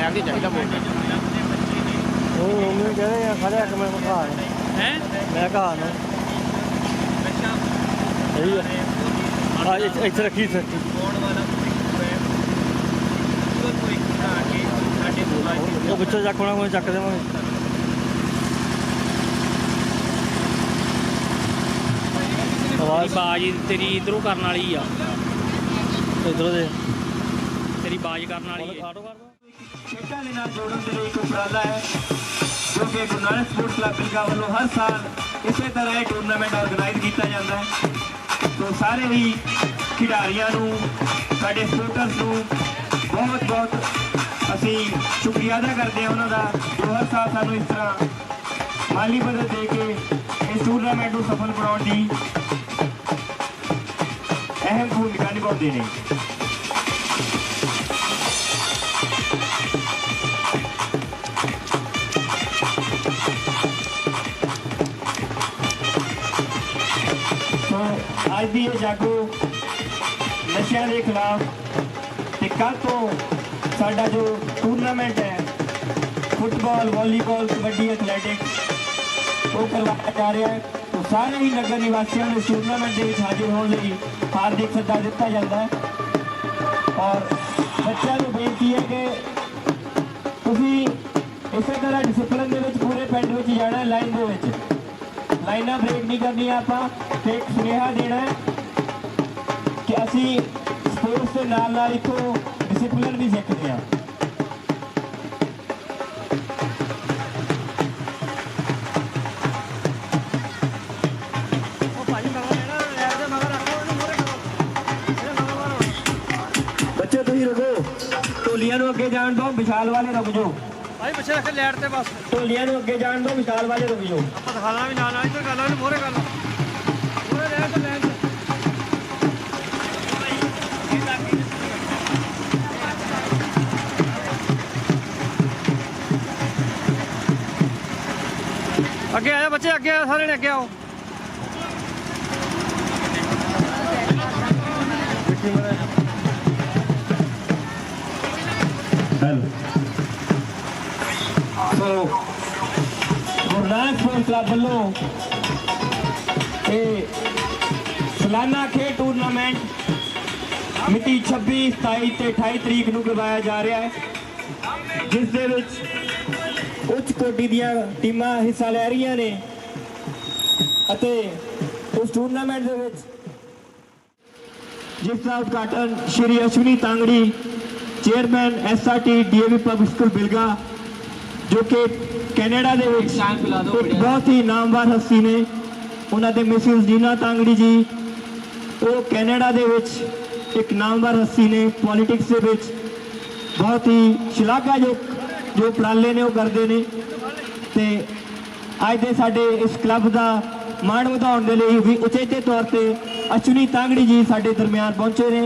Black ही चाहिए मोटा। ਉਹਨੂੰ ਕਹਿੰਦੇ ਆ ਖੜਿਆ ਕਿ ਮੈਂ ਵਿਖਾ है ਮੈਂ ਕਹਾ ਨਾ ਸਹੀ ਆ ਇੱਥੇ ਰੱਖੀ ਸੱਚੀ ਉਹ ਵਿੱਚੋਂ ਚੱਕ ਹੋਣਾ ਕੋਈ ਚੱਕ ਦੇਵਾਂਗੇ बाज तेरी इधरों करने वाली आ इधरों दे तेरी बाज करने वाली है। खेडा के नाल जोड़न दे लई एक उपराला है जो कि गुरु नानक स्पोर्ट्स क्लब बिलगा वालों हर साल इसे तरह एक टूरनामेंट ऑर्गेनाइज किया जाता है। तो सारे ही खिडारियों साडे सपोर्टर्स बहुत बहुत असी शुक्रिया अदा करते हैं उन्होंने जो हर साल सानू इस तरह माली मदद दे के इस टूरनामेंट को सफल बनाने की अहम भूमिका निभाते हैं। तो आज भी ये जागो नशे के खिलाफ ते कल तो साडा जो टूरनामेंट है फुटबॉल वॉलीबॉल कबड्डी एथलैटिक्स वो करवाया जा रहा है। तो सारे ही नगर निवासियों ने इस टूरनामेंट के हाजिर होने लिए हार्दिक सद्दा दिता जाता है और बच्चों को बेनती है कि तुसी इसे तरह डिसिपलिन दे विच पूरे पिंड विच जाना है लाइन दे विच लाइना ब्रेक नहीं करनी आपां ते एक सुनेहा देना है कि असी स्पोर्ट्स के नाल नाल इत्थों डिसिपलिन भी सीखते हैं। बच्चे तुम रुको ढोलिया अगे जान दो विशाल वाले रुक जाओ ਭਾਈ ਪਿੱਛੇ ਰੱਖ ਲੈਟ ਤੇ ਬਸ ढोलिया अगे जान दो विशाल वाले रुक जाओ ਆਪਾਂ ਦਿਖਾਣਾ ਵੀ ਨਾਲ ਇੱਧਰ ਗੱਲ ਉਹਨੂੰ ਮੋਰੇ ਗੱਲ ਮੋਰੇ ਰਹਿ ਕੇ ਲੈਣ ਅੱਗੇ ਆਇਆ ਬੱਚੇ ਅੱਗੇ ਆਓ ਸਾਰੇ ਨੇ ਅੱਗੇ ਆਓ तो गुरु नानक स्पोर्ट्स क्लब वालों सालाना खेल टूरनामेंट मिति 26 27 ਤੇ 28 तरीक ਨੂੰ ਕਰਵਾਇਆ ਜਾ ਰਿਹਾ ਹੈ ਜਿਸ ਦੇ ਵਿੱਚ ਉੱਚ ਕੋਟੀ ਦੀਆਂ ਟੀਮਾਂ ਹਿੱਸਾ ਲੈ ਰਹੀਆਂ ਨੇ ਅਤੇ ਉਸ ਟੂਰਨਾਮੈਂਟ ਦੇ ਵਿੱਚ ਜਿਸ ਦਾ ਉਦਘਾਟਨ Shri Ashwani Tangri chairman SRT DAV public school Bilga जो कि कैनेडा दे विच एक बहुत ही नामवर हस्ती ने उन्होंने मिसिस जीना तांगड़ी जी वो कैनेडा दे विच एक नामवर हस्ती ने पॉलिटिक्स दे विच बहुत ही शलाघा जो उपराले ने वो करते हैं ते अज दे साडे इस क्लब का मान वधाउण दे लई भी उचेचे तौर पर अश्वनी तांगड़ी जी साडे दरम्यान पहुंचे ने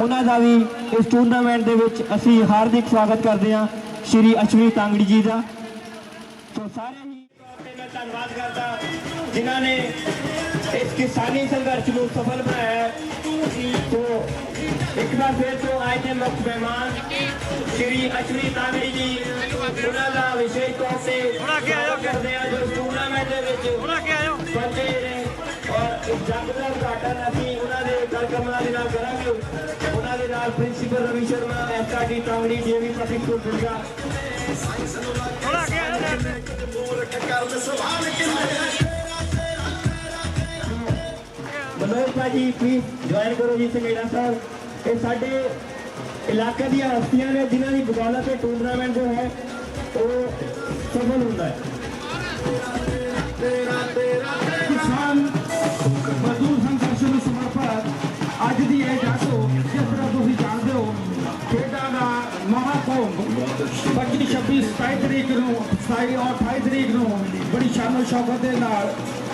उन्हां दा भी इस टूरनामेंट दे विच असीं हार्दिक स्वागत करते हैं श्री अश्वनी तांगड़ी जी का। तो सारे ही मैं धन्यवाद करता जिन्होंने इस किसानी संघर्ष को सफल बनाया है। तो एक बार फिर तो आए थे मुख्य मेहमान श्री अश्वनी तांगड़ी जी उन्होंने विशेष तौर से करते हैं जो टूरनामेंट पहुंचे और इस जंग का उद्घाटन अभी उन्होंने कार्यक्रमां दे नाल करांगे उन्होंने नाल principal Ravi Sharma SRT Tangri DAV public school Bilga Manoj भाजी प्लीज ज्वाइन करो जी संगेड़ा साहब ये साडे इलाके दी हस्तियां ने जिन्हां दी बदौलत टूरनामेंट जो है वो सफल होता है। किसान मजदूर संघर्ष में समर्पित अज की यह जागो जिस तरह तुम जानते हो खेडा का महाकुंभ 25 26 27 तरीक को 27 और 28 तरीक को बड़ी शानो शौकत के नाल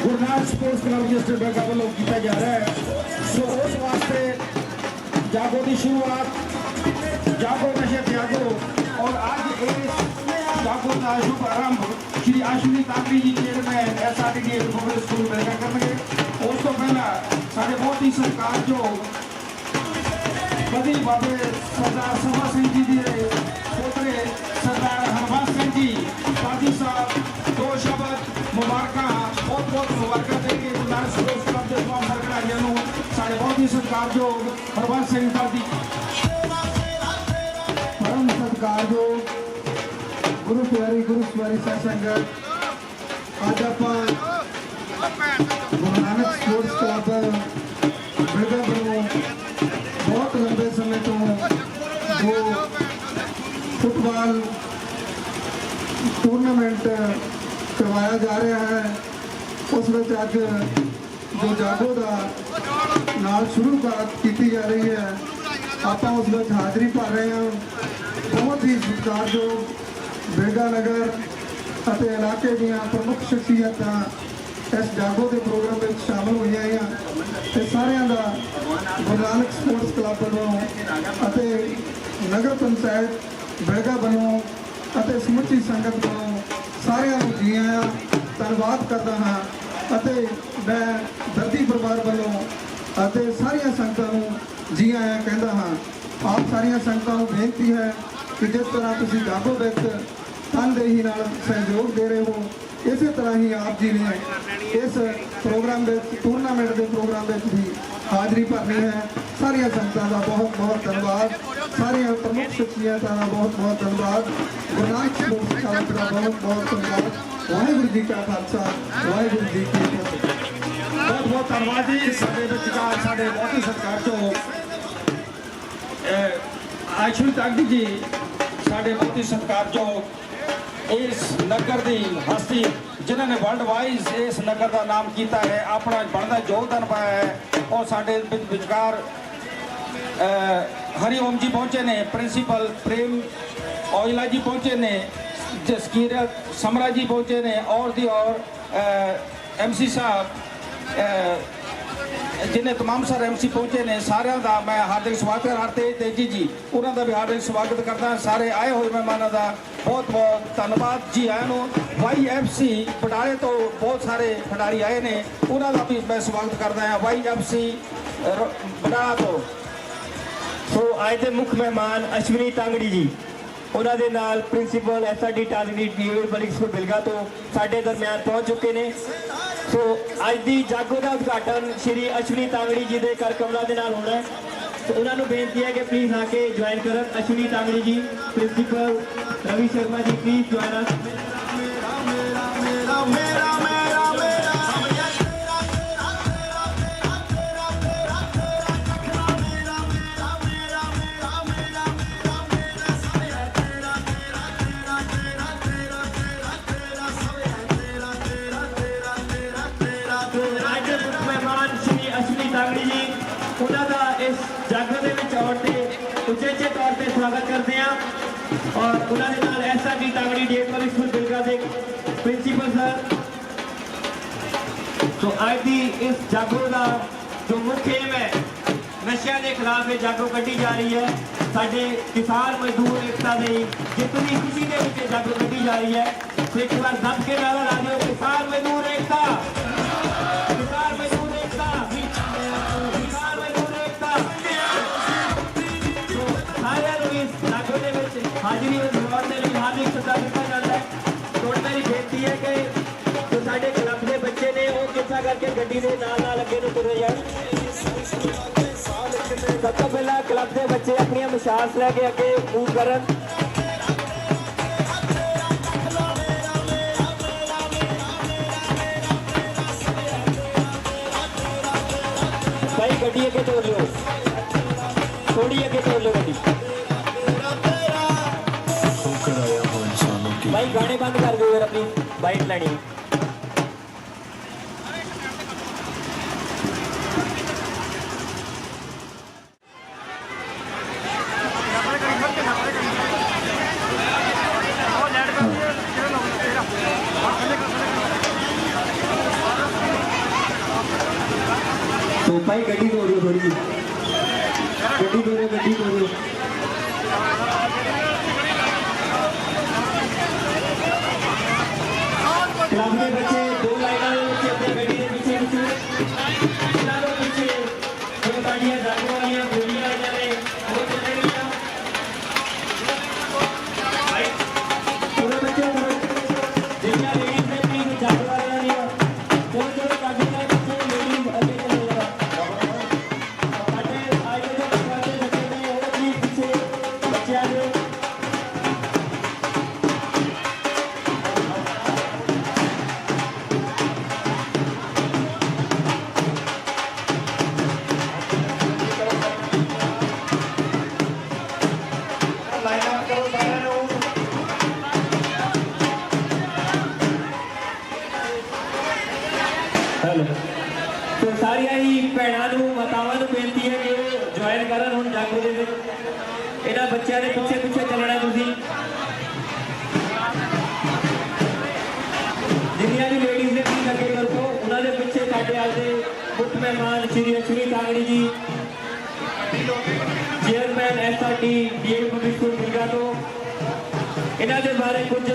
Guru Nanak sports club register बेगा वालों किया जा रहा है। सो उस वास्ते जागो की शुरुआत जागो नशे त्यागो और अज इस जागो का शुभ आरंभ Shri Ashwani Tangri ji chairman SRT DAV public school बेगा करेंगे। उस तो पहला साढ़े बहुत ही सरकार जो बड़ी बाबे सरदार सभा सिंह जी के पोतरे सरदार हरबंस सिंह जी काजी साहब दो शब्द मुबारक बहुत बहुत मुबारक देंगे गुरु नानक स्पोर्ट्स क्लब के तमाम सरकरारियों ਨੂੰ ਸਾਡੇ ਬਹੁਤ ਹੀ ਸਤਿਕਾਰਯੋਗ ਹਰਬੰਸ ਸਿੰਘ ਕਾਜੀ परम सत्कारयोग गुरु प्यारी साध संगत आज आप गुरु नानक स्पोर्ट्स क्लब बिलगा ਵੱਲੋं बहुत लंबे समय तो जो फुटबॉल टूर्नामेंट करवाया जा रहा है उस ਵਿੱਚ ਅੱਜ जो जागो का नाल शुरुआत की जा रही है ਆਪਾਂ ਉਸ ਵਿੱਚ ਹਾਜ਼ਰੀ ਭਰ ਰਹੇ ਹਾਂ ਬਹੁਤ ਹੀ ਸਤਿਕਾਰਯੋਗ ਬਿਰਗਾ ਨਗਰ ਅਤੇ ਇਲਾਕੇ ਦੀਆਂ ਪ੍ਰਮੁੱਖ ਸ਼ਖਸੀਅਤਾਂ ਇਸ ਜਾਗੋ ਦੇ ਪ੍ਰੋਗਰਾਮ ਵਿੱਚ ਸ਼ਾਮਲ ਹੋਈਆਂ ਹਨ ਤੇ ਸਾਰਿਆਂ ਦਾ ਗੁਰੂ ਨਾਨਕ ਸਪੋਰਟਸ ਕਲੱਬ ਵੱਲੋਂ ਅਤੇ ਨਗਰ ਪੰਚਾਇਤ ਬਿਰਗਾ ਵੱਲੋਂ ਅਤੇ ਸਮੁੱਚੀ ਸੰਗਤ ਵੱਲੋਂ ਸਾਰਿਆਂ ਨੂੰ ਜੀ ਆਇਆਂ ਧੰਨਵਾਦ ਕਰਦਾ ਹਾਂ ਅਤੇ ਮੈਂ ਦਰਦੀ ਪਰਿਵਾਰ ਵੱਲੋਂ ਅਤੇ ਸਾਰੀਆਂ ਸੰਗਤਾਂ ਨੂੰ जी आया कहता हाँ आप सारिया संगतां नूं बेनती है कि जिस तरह तुसीं जागो विच तनदेही नाल सहयोग दे रहे हो इस तरह ही आप जी ने इस प्रोग्राम टूरनामेंट के प्रोग्राम भी हाज़री भरनी है सारिया संगतां का बहुत बहुत धन्यवाद सारिया प्रमुख शख्सियतां का बहुत बहुत धन्यवाद गुरु नानक स्पोर्ट्स क्लब का बहुत बहुत धन्यवाद वाहिगुरू जी का खालसा वाहिगुरू जी की फतेह बहुत बहुत धन्यवाद जी साडे विचकार साडे बहुत ही सत्कारयोग आशु तागड़ी जी साडे बहुत ही सत्कारयोग इस नगर की हस्ती जिन्होंने वर्ल्ड वाइज इस नगर का नाम किया है अपना बनता योगदान पाया है और साडे विचकार हरिओम जी पहुँचे ने प्रिंसीपल प्रेम औजला जी पहुँचे ने जसकीरत समरा जी पहुँचे ने और दी और MC साहब जिन्हें तमाम सारे MC पहुँचे ने सारे का मैं हार्दिक स्वागत करते तेजी जी उन्होंने भी हार्दिक स्वागत करता सारे आए हुए मेहमानों का बहुत बहुत धन्यवाद जी आए नो YFC बटाले तो बहुत सारे खिडारी आए ने उन्होंने भी मैं स्वागत करता हाँ YFC बटाला तो आज के मुख्य मेहमान अश्विनी तांगड़ी जी उन्होंने नाल प्रिंसीपल SRD टारगेट DAV पब्लिक स्कूल बिलगा तो साडे दरम्यान पहुंच चुके हैं सो अज की जागो का उद्घाटन श्री अश्विनी तांगड़ी जी के कर कमलों के नाल होना है तो उन्होंने बेनती है कि प्लीज़ आके ज्वाइन करन Ashwini Tangri ji principal Ravi Sharma ji please join us Tangri ji उन्होंने इस जागो के आने से उचेचे तौर पर स्वागत करते हैं और उन्होंने SRD Tangri DAV public school Bilga के प्रिंसीपल सर तो आज की इस जागो का जो मुख्य एम है नशिया के खिलाफ ये जागो कढ़ी जा रही है साडे किसान मजदूर एकता की जितनी खुशी के जागो कढ़ी जा रही है तो एक बार दब के नारा ला दो किसान मजदूर एकता किसान मजदूर एकता हाजिरी करवाने लिए हार्दिक सत्कार दिता जाता है तो मेरी बेनती है कि जो साडे क्लब के बच्चे ने वो किसा करके गड्डी के नाल अगे नूं तुरे जाण सब तो पहला क्लब के बच्चे अपनी मशाल लैके अगे मूव करन भाई गड्डी अगे तोड़ लो थोड़ी अगे तोड़ लो गड्डी भाई गाने बंद कर दो अपनी बाइट लेनी तो भाई गड्डी तोड़ो थोड़ी गड्डी तोड़ो क्लब के बच्चे दो लाइनों में अपनी गड्डी के पीछे पीछे दो गाड़ियां जागो वाली गोलियां आ जा रहे वो चले गया भाई ਸਾਰੀਆਂ ਹੀ ਭੈਣਾਂ ਨੂੰ ਮਾਤਾਵਾਂ ਨੂੰ ਬੇਨਤੀ ਹੈ ਕਿ ਉਹ ਜੁਆਇਨ ਕਰਨ ਹੁਣ ਜਾਗੋ ਦੇ ਵਿੱਚ। ਇਹਨਾਂ ਬੱਚਿਆਂ ਦੇ ਪਿੱਛੇ ਪਿੱਛੇ ਚੱਲਣਾ ਤੁਸੀਂ। ਜਿੰਨੀਆਂ ਵੀ ਲੇਡੀਜ਼ ਨੇ ਵੀ ਅੱਗੇ ਕਰੋ, ਉਹਨਾਂ ਦੇ ਪਿੱਛੇ ਸਾਡੇ ਅੱਜ ਦੇ ਮੁੱਖ ਮਹਿਮਾਨ ਸ਼੍ਰੀ ਅਸ਼ਵਨੀ ਤਾਂਗੜੀ ਜੀ, chairman SRT DAV public school Bilga ਤੋਂ। ਇਹਨਾਂ ਦੇ ਬਾਰੇ ਕੁਝ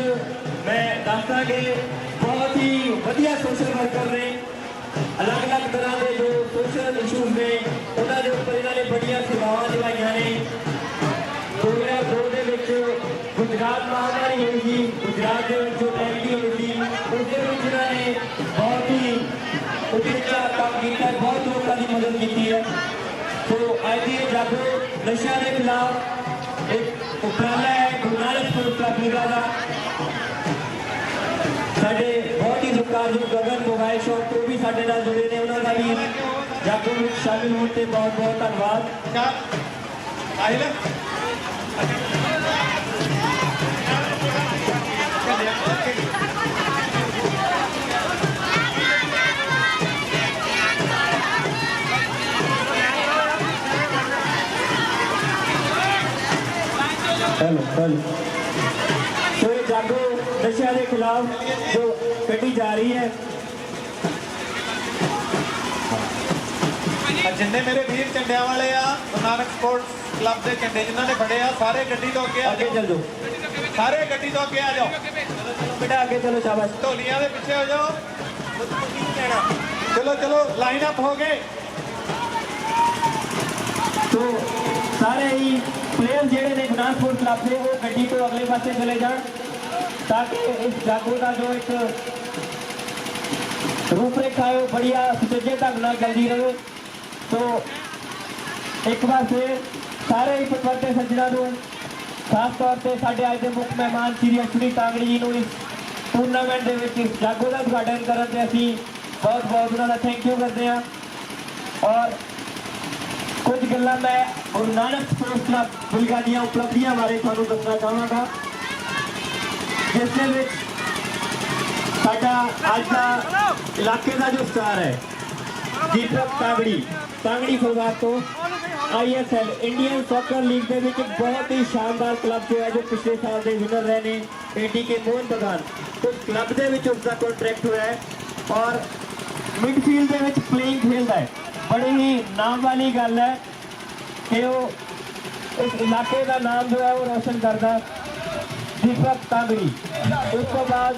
ਮੈਂ ਦੱਸਦਾ ਕਿ ਬਹੁਤ ਹੀ ਵਧੀਆ ਸੋਸ਼ਲ ਵਰਕਰ ਨੇ। ਅਲੱਗ-ਅਲੱਗ ਤਰ੍ਹਾਂ ਦੇ ਜੋ ਸੋਸ਼ਲ ਇਸ਼ੂਜ਼ ਨੇ ਉਹਨਾਂ ਦੇ ਉੱਪਰ ਇਹਨਾਂ ਨੇ ਬੜੀਆਂ ਸੇਵਾਵਾਂ ਨਿਭਾਈਆਂ ਨੇ। 2002 ਦੇ ਵਿੱਚ ਗੁਜਰਾਤ ਮਹਾਮਾਰੀ ਹੋਈ ਸੀ, ਗੁਜਰਾਤ ਦੇ ਵਿੱਚ ਜੋ ਟ੍ਰੈਜਡੀ ਹੋਈ ਸੀ ਉਸ ਦੇ ਵਿੱਚ ਇਹਨਾਂ ਨੇ ਬਹੁਤ ਹੀ ਉਤਸ਼ਾਹ ਕੰਮ ਕੀਤਾ, ਬਹੁਤ ਲੋਕਾਂ ਦੀ ਮਦਦ ਕੀਤੀ ਹੈ। ਸੋ ਅੱਜ ਦੀ ਜਾਗੋ ਨਸ਼ਿਆਂ ਦੇ ਖਿਲਾਫ ਇੱਕ ਉਪਰਾਲਾ ਹੈ ਗੁਰੂ ਨਾਨਕ ਸਪੋਰਟਸ ਕਲੱਬ ਬਿਲਗਾ ਦਾ। ਸਾਡੇ ਬਹੁਤ ਹੀ ਸਤਿਕਾਰਯੋਗ ਗਗਨ ਮੋਬਾਈਲ ਸ਼ਾਪ ਤੋਂ ਵੀ ਸਾਡੇ ਨਾਲ ਜੁੜੇ ਨੇ, ਉਹਨਾਂ ਦਾ ਵੀ ਜਾਗੋ ਵਿੱਚ ਸ਼ਾਮਿਲ ਹੋਣ ਤੇ ਬਹੁਤ ਬਹੁਤ ਧੰਨਵਾਦ। ਸੋ ਇਹ ਜਾਗੋ ਨਸ਼ਿਆਂ ਦੇ ਖਿਲਾਫ ਜੋ ਕੱਢੀ ਜਾ ਰਹੀ ਹੈ, ਜਿੰਨੇ ਮੇਰੇ ਵੀਰ ਝੰਡਿਆਂ ਵਾਲੇ ਆ ਗੁਰੂ ਨਾਨਕ ਸਪੋਰਟਸ ਕਲੱਬ ਦੇ ਝੰਡੇ ਜਿਨ੍ਹਾਂ ਨੇ ਫੜੇ ਆ ਸਾਰੇ ਗੱਡੀ ਤੋਂ ਅੱਗੇ ਆ ਅੱਗੇ ਜਾਓ, ਚੱਲ ਜਾਓ ਸਾਰੇ ਗੱਡੀ ਤੋਂ ਅੱਗੇ ਆ ਜਾਓ, ਬੇਟਾ, ਅੱਗੇ ਚਲੋ, ਸ਼ਾਬਾਸ਼। ਢੋਲੀਆਂ ਦੇ ਪਿੱਛੇ ਹੋ ਜਾਓ। ਚਲੋ ਚਲੋ ਲਾਈਨ ਅਪ ਹੋ ਗਏ। ਸੋ ਸਾਰੇ ਹੀ ਪਲੇਅਰ ਜਿਹੜੇ ਨੇ ਗੁਰੂ ਨਾਨਕ ਸਪੋਰਟਸ ਕਲੱਬ ਦੇ ਉਹ ਗੱਡੀ ਤੋਂ ਅਗਲੇ ਪਾਸੇ ਚਲੇ ਜਾਣ ਤਾਂ ਕਿ ਇਸ ਜਾਗੋ ਦਾ ਜੋ ਇੱਕ ਰੂਪਰੇਖਾ ਹੈ ਉਹ ਬੜੀਆ ਸੁਚੱਜੇ ਢੰਗ ਨਾਲ ਚੱਲਦੀ ਰਹੇ। ਸੋ ਇੱਕ ਵਾਰ ਫਿਰ ਸਾਰੇ ਹੀ ਪਤਵੰਤੇ ਸੱਜਣਾਂ ਨੂੰ, ਖਾਸ ਤੌਰ ਤੇ ਸਾਡੇ ਅੱਜ ਦੇ ਮੁੱਖ ਮਹਿਮਾਨ ਸ਼੍ਰੀ ਅਸ਼ਵਨੀ ਤਾਂਗੜੀ ਜੀ ਨੂੰ ਇਸ ਟੂਰਨਾਮੈਂਟ ਦੇ ਵਿੱਚ ਇਸ ਜਾਗੋ ਦਾ ਉਦਘਾਟਨ ਕਰਨ ਤੇ ਅਸੀਂ ਬਹੁਤ ਬਹੁਤ ਉਹਨਾਂ ਦਾ ਥੈਂਕ ਯੂ ਕਰਦੇ ਹਾਂ। ਔਰ ਕੁਝ ਗੱਲਾਂ ਮੈਂ ਗੁਰੂ ਨਾਨਕ ਸਪੋਰਟਸ ਕਲੱਬ ਬਿਲਗਾ ਦੀਆਂ ਉਪਲਬਧੀਆਂ ਬਾਰੇ ਤੁਹਾਨੂੰ ਦੱਸਣਾ ਚਾਹਾਂਗਾ, ਜਿਸ ਦੇ ਵਿੱਚ ਸਾਡਾ ਅੱਜ ਦਾ ਇਲਾਕੇ ਦਾ ਜੋ ਸਟਾਰ ਹੈ ਦੀਪਕ ਤਾਂਗੜੀ ਫਗਵਾੜਾ ਤੋਂ ISL ਇੰਡੀਅਨ ਸੌਕਰ ਲੀਗ ਦੇ ਵਿੱਚ ਬਹੁਤ ਹੀ ਸ਼ਾਨਦਾਰ ਕਲੱਬ ਜੋ ਹੈ, ਜੋ ਪਿਛਲੇ ਸਾਲ ਦੇ ਵਿਨਰ ਰਹੇ ਨੇ ATK ਮੋਹਨ ਬਗਾਨ, ਉਸ ਕਲੱਬ ਦੇ ਵਿੱਚ ਉਸ ਦਾ ਕੰਟਰੈਕਟ ਹੋਇਆ ਹੈ ਔਰ ਮਿਡਫੀਲਡ ਦੇ ਵਿੱਚ ਪਲੇਇੰਗ ਖੇਡਦਾ ਹੈ। ਬੜੀ ਹੀ ਨਾਮ ਵਾਲੀ ਗੱਲ ਹੈ ਕਿ ਉਹ ਇਸ ਇਲਾਕੇ ਦਾ ਨਾਮ ਜੋ ਹੈ ਉਹ ਰੋਸ਼ਨ ਕਰਦਾ ਦੀਪਕ ਤਾਂਗੜੀ। ਉਸ ਤੋਂ ਬਾਅਦ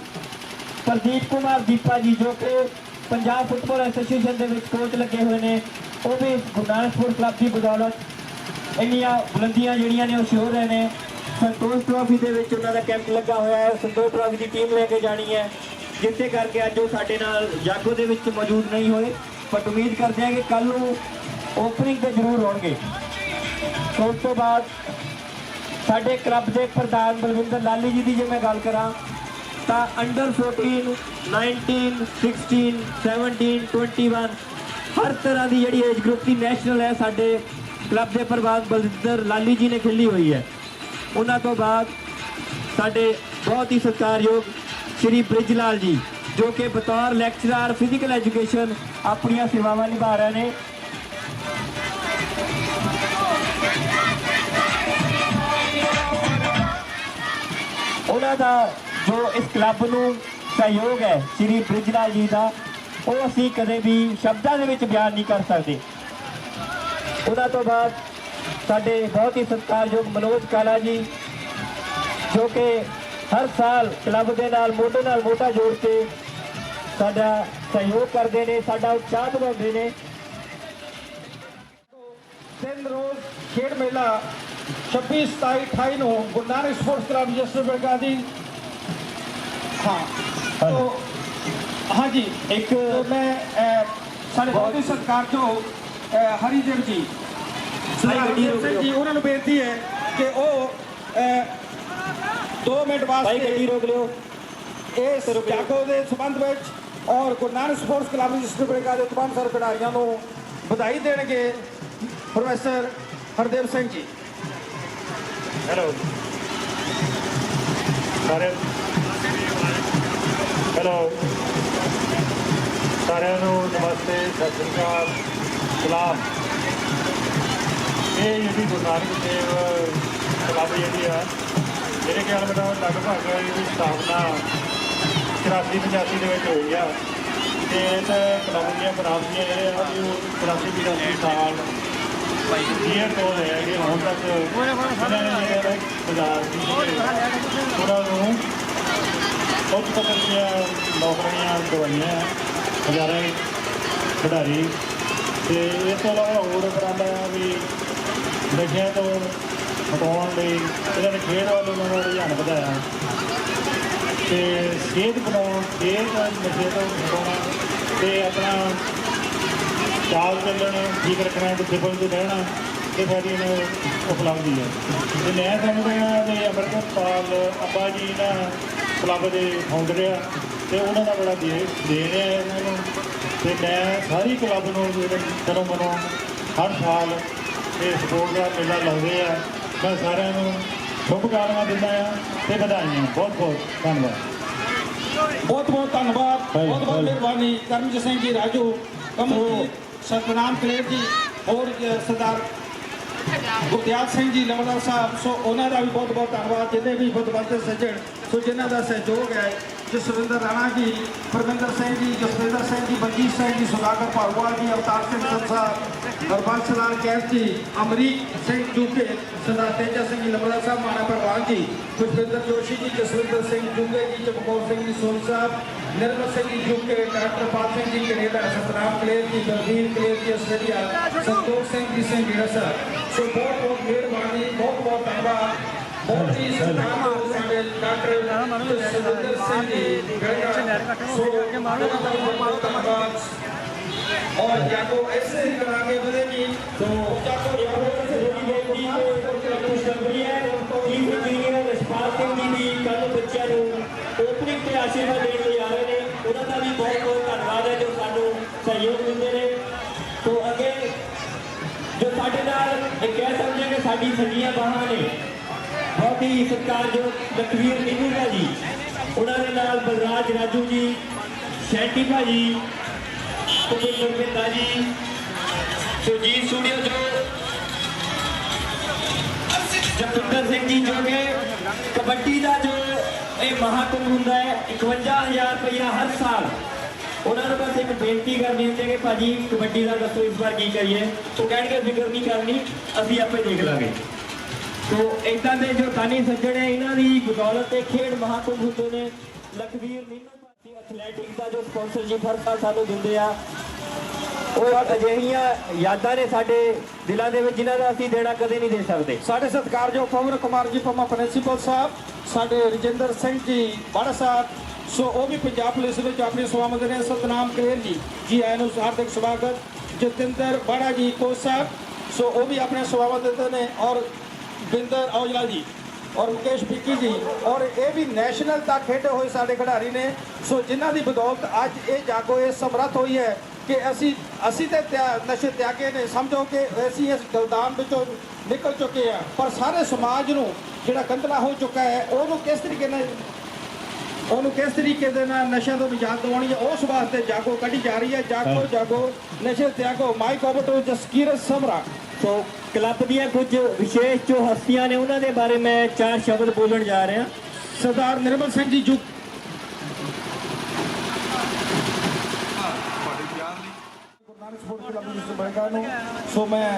ਪ੍ਰਦੀਪ ਕੁਮਾਰ ਦੀਪਾ ਜੀ ਜੋ ਕਿ ਪੰਜਾਬ ਫੁੱਟਬਾਲ ਐਸੋਸੀਏਸ਼ਨ ਦੇ ਵਿੱਚ ਕੋਚ ਲੱਗੇ ਹੋਏ ਨੇ, ਉਹ ਵੀ ਗੁਰੂ ਨਾਨਕ ਸਪੋਰਟਸ ਕਲੱਬ ਦੀ ਬਦੌਲਤ ਇੰਨੀਆਂ ਬੁਲੰਦੀਆਂ ਜਿਹੜੀਆਂ ਨੇ ਉਹ ਛੋਹ ਰਹੇ ਨੇ। ਸੰਤੋਸ਼ ਟਰਾਫੀ ਦੇ ਵਿੱਚ ਉਹਨਾਂ ਦਾ ਕੈਂਪ ਲੱਗਾ ਹੋਇਆ ਹੈ, ਸੰਤੋਸ਼ ਟਰਾਫੀ ਦੀ ਟੀਮ ਲੈ ਕੇ ਜਾਣੀ ਹੈ, ਜਿੱਥੇ ਕਰਕੇ ਅੱਜ ਉਹ ਸਾਡੇ ਨਾਲ ਜਾਗੋ ਦੇ ਵਿੱਚ ਮੌਜੂਦ ਨਹੀਂ ਹੋਏ, ਬਟ ਉਮੀਦ ਕਰਦੇ ਹਾਂ ਕਿ ਕੱਲ ਨੂੰ ਓਪਨਿੰਗ ਤੇ ਜ਼ਰੂਰ ਹੋਣਗੇ। ਉਸ ਤੋਂ ਬਾਅਦ ਸਾਡੇ ਕਲੱਬ ਦੇ ਪ੍ਰਧਾਨ ਬਲਵਿੰਦਰ ਲਾਲੀ ਜੀ ਦੀ ਜੇ ਮੈਂ ਗੱਲ ਕਰਾਂ ਤਾਂ ਅੰਡਰ 14, 19, 16, 17, 21 ਹਰ ਤਰ੍ਹਾਂ ਦੀ ਜਿਹੜੀ ਏਜ ਗਰੁੱਪ ਦੀ ਨੈਸ਼ਨਲ ਹੈ ਸਾਡੇ ਕਲੱਬ ਦੇ ਪ੍ਰਧਾਨ ਬਲਵਿੰਦਰ ਲਾਲੀ ਜੀ ਨੇ ਖੇਲੀ ਹੋਈ ਹੈ। ਉਹਨਾਂ ਤੋਂ ਬਾਅਦ ਸਾਡੇ ਬਹੁਤ ਹੀ ਸਤਿਕਾਰਯੋਗ ਸ਼੍ਰੀ ਬ੍ਰਿਜ ਲਾਲ ਜੀ ਜੋ ਕਿ ਬਤੌਰ ਲੈਕਚਰਰ ਫਿਜ਼ੀਕਲ ਐਜੂਕੇਸ਼ਨ ਆਪਣੀਆਂ ਸੇਵਾਵਾਂ ਨਿਭਾ ਰਹੇ ਨੇ। ਉਹਨਾਂ ਦਾ ਜੋ ਇਸ ਕਲੱਬ ਨੂੰ ਸਹਿਯੋਗ ਹੈ ਸ਼੍ਰੀ ਬ੍ਰਿਜ ਲਾਲ ਜੀ ਦਾ, ਉਹ ਅਸੀਂ ਕਦੇ ਵੀ ਸ਼ਬਦਾਂ ਦੇ ਵਿੱਚ ਬਿਆਨ ਨਹੀਂ ਕਰ ਸਕਦੇ। ਉਹਨਾਂ ਤੋਂ ਬਾਅਦ ਸਾਡੇ ਬਹੁਤ ਹੀ ਸਤਿਕਾਰਯੋਗ ਮਨੋਜ ਕਾਲਾ ਜੀ ਜੋ ਕਿ ਹਰ ਸਾਲ ਕਲੱਬ ਦੇ ਨਾਲ ਮੋਢਾ ਜੋੜ ਕੇ ਸਾਡਾ ਸਹਿਯੋਗ ਕਰਦੇ ਨੇ, ਸਾਡਾ ਉਤਸ਼ਾਹ ਵਧਾਉਂਦੇ ਨੇ। 3 ਰੋਜ਼ ਖੇਡ ਮੇਲਾ 26, 27, 28 ਨੂੰ Guru Nanak sports club register Bilga ਦੀ तो हाँ जी एक तो मैं साढ़े बहुत ही सत्कारयोग हरिदेव जी जी उन्होंने बेनती है कि वो 2 मिनट वास्ते इस जागो के संबंध में और Guru Nanak sports club register Bilga के तमाम सारे खिडारियों को बधाई देंगे। प्रोफेसर हरदेव सिंह जी। हेलो सारे हेलो ਸਾਰਿਆਂ ਨੂੰ ਨਮਸਤੇ, ਸਤਿ ਸ਼੍ਰੀ ਅਕਾਲ, ਸਲਾਮ। ਇਹ ਜਿਹੜੀ ਗੁਰੂ ਨਾਨਕ ਦੇਵ ਕਲੱਬ ਜਿਹੜੀ ਆ, ਮੇਰੇ ਖਿਆਲ ਨਾਲ ਲਗਭਗ ਇਹਦੀ ਸਥਾਪਨਾ 84-85 ਦੇ ਵਿੱਚ ਹੋਈ ਆ। ਅਤੇ ਇਸ ਕਲੱਬ ਦੀਆਂ ਬਰਾਬਰੀਆਂ ਜਿਹੜੇ ਆ ਉਹ 84-85 ਸਾਲ ਈਅਰ ਤੋਂ ਹੈ ਕਿ ਹੁਣ ਤੱਕ ਇਹਨਾਂ ਨੇ ਜਿਹੜੇ ਬਾਜ਼ਾਰ ਦੀ ਉਹਨਾਂ ਨੂੰ ਉੱਚ ਪੱਧਰ ਦੀਆਂ ਨੌਕਰੀਆਂ ਦਵਾਈਆਂ ਹਜ਼ਾਰਾਂ ਖਿਡਾਰੀ। ਅਤੇ ਇਸ ਤੋਂ ਇਲਾਵਾ ਹੋਰ ਉਪਰਾਲਾ ਵੀ ਨਸ਼ਿਆਂ ਤੋਂ ਹਟਾਉਣ ਲਈ ਇਹਨਾਂ ਨੇ ਖੇਡ ਵੱਲ ਉਹਨਾਂ ਦਾ ਰੁਝਾਨ ਵਧਾਇਆ ਅਤੇ ਸਿਹਤ ਬਣਾਉਣ, ਸਿਹਤ ਨਸ਼ੇ ਤੋਂ ਹਟਾਉਣਾ ਅਤੇ ਆਪਣਾ ਚਾਲ ਚੱਲਣ ਠੀਕ ਰੱਖਣਾ, ਡਿਸਿਪਲਿਨ 'ਚ ਰਹਿਣਾ, ਇਹ ਸਾਡੀ ਇਹਨਾਂ ਉਪਲਬਧੀ ਹੈ। ਅਤੇ ਮੈਂ ਸਮਝਦਾ ਹਾਂ ਕਿ ਅੰਮ੍ਰਿਤਪਾਲ ਅੱਬਾ ਜੀ ਇਹਨਾਂ ਕਲੱਬ ਦੇ ਫਾਊਂਡਰ ਆ ਅਤੇ ਉਹਨਾਂ ਦਾ ਬੜਾ ਦੇਣ ਹੈ ਇਹਨਾਂ ਨੂੰ। ਅਤੇ ਮੈਂ ਸਾਰੀ ਕਲੱਬ ਨੂੰ ਦਿਲੋਂ ਮਨੋਂ ਹਰ ਸਾਲ ਇਹ ਸਪੋਰਟ ਦਾ ਮੇਲਾ ਲਾਉਂਦੇ ਆ। ਮੈਂ ਸਾਰਿਆਂ ਨੂੰ ਸ਼ੁਭਕਾਮਨਾਵਾਂ ਦਿੰਦਾ ਹਾਂ ਅਤੇ ਵਧਾਈਆਂ। ਬਹੁਤ ਬਹੁਤ ਧੰਨਵਾਦ। बहुत बहुत धन्यवाद, बहुत बहुत मेहरबानी करमजीत सिंह जी राजू, कमलजीत, सतनाम कलेर जी और सरदार गुरदियाल सिंह जी लमड़दार साहब। सो उन्होंने भी बहुत बहुत धन्यवाद जिन्हें भी बुद्धवंत सज्जन सो जिन्हों का सहयोग है। जसविंदर राणा जी, परविंदर सिंह जी, जसविंदर सिंह जी, बलजीत सिंह जी, सुधाकर भारूवाल जी, अवतार सिंह संसा, हरबंस लाल कैफ जी, अमरीक सिंह जूके, सरदार तेजा सिंह जी लमड़ा साहब, माना परवान जी, खुशविंदर जोशी जी, जसविंदर सिंह जूके जी, चमकौर सिंह जी सोन साहब, निर्मल सिंह जी जूके, डॉक्टर पाल सिंह जी कनेडा, सतनाम कलेर जी, बलबीर कलेर जी आस्ट्रेलिया, संतोष सिंह जी सिंह ढेड़ा साहब। सो बहुत बहुत मेहरबानी, बहुत बहुत धन्यवाद। बहुत ही सत्कार डॉक्टर जसविंदर सिंह जी गढ़ा, सो बहुत बहुत धन्यवाद। और जाको ऐसे ही करागे बढ़ेगी तो जाको ਰਛਪਾਲ ਸਿੰਘ ਜੀ ਵੀ ਕੱਲ੍ਹ ਬੱਚਿਆਂ ਨੂੰ ਓਪਨਿੰਗ ਤੇ ਆਸ਼ੀਰਵਾਦ ਦੇਣ ਲਈ ਆ ਰਹੇ ਨੇ। ਉਹਨਾਂ ਦਾ ਵੀ ਬਹੁਤ ਬਹੁਤ ਧੰਨਵਾਦ ਹੈ ਜੋ ਸਾਨੂੰ ਸਹਿਯੋਗ ਦਿੰਦੇ ਨੇ। ਤੋਂ ਅੱਗੇ ਜੋ ਸਾਡੇ ਨਾਲ ਇਹ ਕਹਿ ਸਕਦੇ ਕਿ ਸਾਡੀ ਸੱਜੀਆਂ ਬਾਹਾਂ ਨੇ, ਬਹੁਤ ਹੀ ਸਤਿਕਾਰਯੋਗ ਲਖਵੀਰ ਨਿੰਗੂਗਾ ਜੀ, ਉਹਨਾਂ ਦੇ ਨਾਲ ਬਲਰਾਜ ਰਾਜੂ ਜੀ, ਸ਼ੈਂਟੀ ਭਾਜੀ, ਭੁਪਿੰਦਰ ਮਹਿਤਾ ਜੀ, ਸੁਰਜੀਤ ਸਟੂਡੀਓ ਜੋ ਜਤਿੰਦਰ ਸਿੰਘ ਜੀ, ਜੋ ਕਿ ਕਬੱਡੀ ਦਾ ਜੋ ਇਹ ਮਹਾਕੁੰਭ ਹੁੰਦਾ ਹੈ 51,000 ਰੁਪਇਆ ਹਰ ਸਾਲ। ਉਹਨਾਂ ਨੂੰ ਬਸ ਇੱਕ ਬੇਨਤੀ ਕਰਨੀ ਹੁੰਦੀ ਹੈ ਕਿ ਭਾਜੀ ਕਬੱਡੀ ਦਾ ਦੱਸੋ ਇਸ ਵਾਰ ਕੀ ਕਰੀਏ। ਉਹ ਕਹਿਣਗੇ ਫਿਕਰ ਨਹੀਂ ਕਰਨੀ, ਅਸੀਂ ਆਪੇ ਦੇਖ ਲਾਂਗੇ। ਤੋ ਇੱਦਾਂ ਦੇ ਜੋ ਦਾਨੀ ਸੱਜਣ ਹੈ ਇਹਨਾਂ ਦੀ ਬਦੌਲਤ ਤੇ ਖੇਡ ਮਹਾਕੁੰਭ ਹੁੰਦੇ ਨੇ। ਲਖਵੀਰ ਨੀਨੂ ਭਾਜੀ ਐਥਲੈਟਿਕਸ ਦਾ ਜੋ ਸਪਾਂਸਰਸ਼ਿਪ ਹਰ ਸਾਲ ਸਾਨੂੰ ਦਿੰਦੇ ਆ, ਉਹ ਅਜਿਹੀਆਂ ਯਾਦਾਂ ਨੇ ਸਾਡੇ ਦਿਲਾਂ ਦੇ ਵਿੱਚ ਜਿਨ੍ਹਾਂ ਦਾ ਅਸੀਂ ਦੇਣਾ ਕਦੇ ਨਹੀਂ ਦੇ ਸਕਦੇ। ਸਾਡੇ ਸਤਿਕਾਰਯੋਗ ਪਵਨ ਕੁਮਾਰ ਜੀ ਪੰਮਾ ਪ੍ਰਿੰਸੀਪਲ ਸਾਹਿਬ, ਸਾਡੇ ਰਜਿੰਦਰ ਸਿੰਘ ਜੀ ਬਾੜਾ ਸਾਹਿਬ, ਸੋ ਉਹ ਵੀ ਪੰਜਾਬ ਪੁਲਿਸ ਵਿੱਚ ਆਪਣੀ ਸੇਵਾਵਾਂ ਦੇ ਰਹੇ। ਸਤਨਾਮ ਕਲੇਰ ਜੀ ਆਇਆਂ ਨੂੰ ਹਾਰਦਿਕ ਸਵਾਗਤ। ਜਤਿੰਦਰ ਬਾੜਾ ਜੀ ਕੋਚ ਸਾਹਿਬ, ਸੋ ਉਹ ਵੀ ਆਪਣੇ ਸੇਵਾਵਾਂ ਦਿੰਦੇ ਨੇ। ਔਰ ਬਿੰਦਰ ਔਜਲਾ ਜੀ ਔਰ ਮੁਕੇਸ਼ ਪਿੱਕੀ ਜੀ, ਔਰ ਇਹ ਵੀ ਨੈਸ਼ਨਲ ਤੱਕ ਖੇਡੇ ਹੋਏ ਸਾਡੇ ਖਿਡਾਰੀ ਨੇ। ਸੋ ਜਿਨ੍ਹਾਂ ਦੀ ਬਦੌਲਤ ਅੱਜ ਇਹ ਜਾਗੋ ਇਹ ਸਮਰੱਥ ਹੋਈ ਹੈ ਕਿ ਅਸੀਂ ਤੇ ਨਸ਼ੇ ਤਿਆਗੇ ਨੇ। ਸਮਝੋ ਕਿ ਅਸੀਂ ਇਸ ਗਲਦਾਨ ਵਿੱਚੋਂ ਨਿਕਲ ਚੁੱਕੇ ਆ, ਪਰ ਸਾਰੇ ਸਮਾਜ ਨੂੰ ਜਿਹੜਾ ਗੰਦਲਾ ਹੋ ਚੁੱਕਾ ਹੈ ਉਹਨੂੰ ਕਿਸ ਤਰੀਕੇ ਦੇ ਨਾਲ ਨਸ਼ਿਆਂ ਤੋਂ ਨਿਜਾਤ ਦਿਵਾਉਣੀ ਹੈ, ਉਸ ਵਾਸਤੇ ਜਾਗੋ ਕੱਢੀ ਜਾ ਰਹੀ ਹੈ। ਜਾਗੋ ਜਾਗੋ ਨਸ਼ੇ ਤਿਆਗੋ। Mike over to Jaskirat Samra. So club ਦੀਆਂ ਕੁਝ ਵਿਸ਼ੇਸ਼ ਜੋ ਹਸਤੀਆਂ ਨੇ ਉਹਨਾਂ ਦੇ ਬਾਰੇ ਮੈਂ 4 ਸ਼ਬਦ ਬੋਲਣ ਜਾ ਰਿਹਾ। ਸਰਦਾਰ ਨਿਰਮਲ ਸਿੰਘ ਜੀ ਜੂ ਨੂੰ ਸੋ ਮੈਂ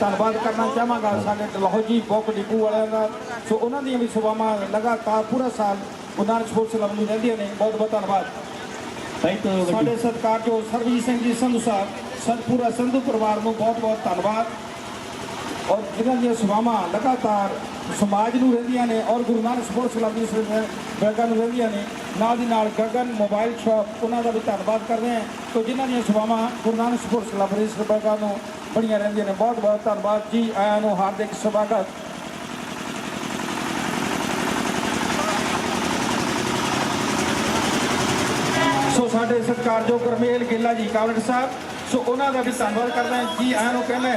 ਧੰਨਵਾਦ ਕਰਨਾ ਚਾਹਾਂਗਾ ਸਾਡੇ ਲਾਹੌਰ ਜੀ ਬੁੱਕ ਡਿਪੂ ਵਾਲਿਆਂ ਦਾ। ਸੋ ਉਹਨਾਂ ਦੀਆਂ ਵੀ ਸੇਵਾਵਾਂ ਲਗਾਤਾਰ ਪੂਰਾ ਸਾਲ ਗੁਰੂ ਨਾਨਕ ਸਪੋਰਟਸ ਕਲੱਬ ਨੂੰ ਰਹਿੰਦੀਆਂ ਨੇ। ਬਹੁਤ ਬਹੁਤ ਧੰਨਵਾਦ। ਸਾਡੇ ਸਤਿਕਾਰਯੋਗ ਸਰਬਜੀਤ ਸਿੰਘ ਜੀ ਸੰਧੂ ਸਾਹਿਬ, ਪੂਰਾ ਸੰਧੂ ਪਰਿਵਾਰ ਨੂੰ ਬਹੁਤ ਬਹੁਤ ਧੰਨਵਾਦ। ਔਰ ਜਿਨ੍ਹਾਂ ਦੀਆਂ ਸੇਵਾਵਾਂ ਲਗਾਤਾਰ ਸਮਾਜ ਨੂੰ ਰਹਿੰਦੀਆਂ ਨੇ ਔਰ ਗੁਰੂ ਨਾਨਕ ਸਪੋਰਟਸ ਕਲੱਬ ਦੀ ਬੈਂਕਾਂ ਨੂੰ ਰਹਿੰਦੀਆਂ ਨੇ। ਨਾਲ ਦੀ ਨਾਲ ਗਗਨ ਮੋਬਾਈਲ ਸ਼ਾਪ, ਉਹਨਾਂ ਦਾ ਵੀ ਧੰਨਵਾਦ ਕਰਦੇ ਹਾਂ। ਤੋ ਜਿਨ੍ਹਾਂ ਦੀਆਂ ਸੇਵਾਵਾਂ ਗੁਰੂ ਨਾਨਕ ਸਪੋਰਟਸ ਕਲੱਬ ਦੀ ਬੈਂਕਾਂ ਨੂੰ ਬੜੀਆਂ ਰਹਿੰਦੀਆਂ ਨੇ। ਬਹੁਤ ਬਹੁਤ ਧੰਨਵਾਦ ਜੀ ਆਇਆਂ ਨੂੰ ਹਾਰਦਿਕ ਸਵਾਗਤ। ਸੋ ਸਾਡੇ ਸਤਿਕਾਰਯੋਗ ਗੁਰਮੇਲ ਗਿੱਲਾ ਜੀ ਕਾਵਲਟ ਸਾਹਿਬ, ਸੋ ਉਹਨਾਂ ਦਾ ਵੀ ਧੰਨਵਾਦ ਕਰਦਾ ਹਾਂ ਜੀ ਆਇਆਂ ਨੂੰ ਕਹਿੰਦਾ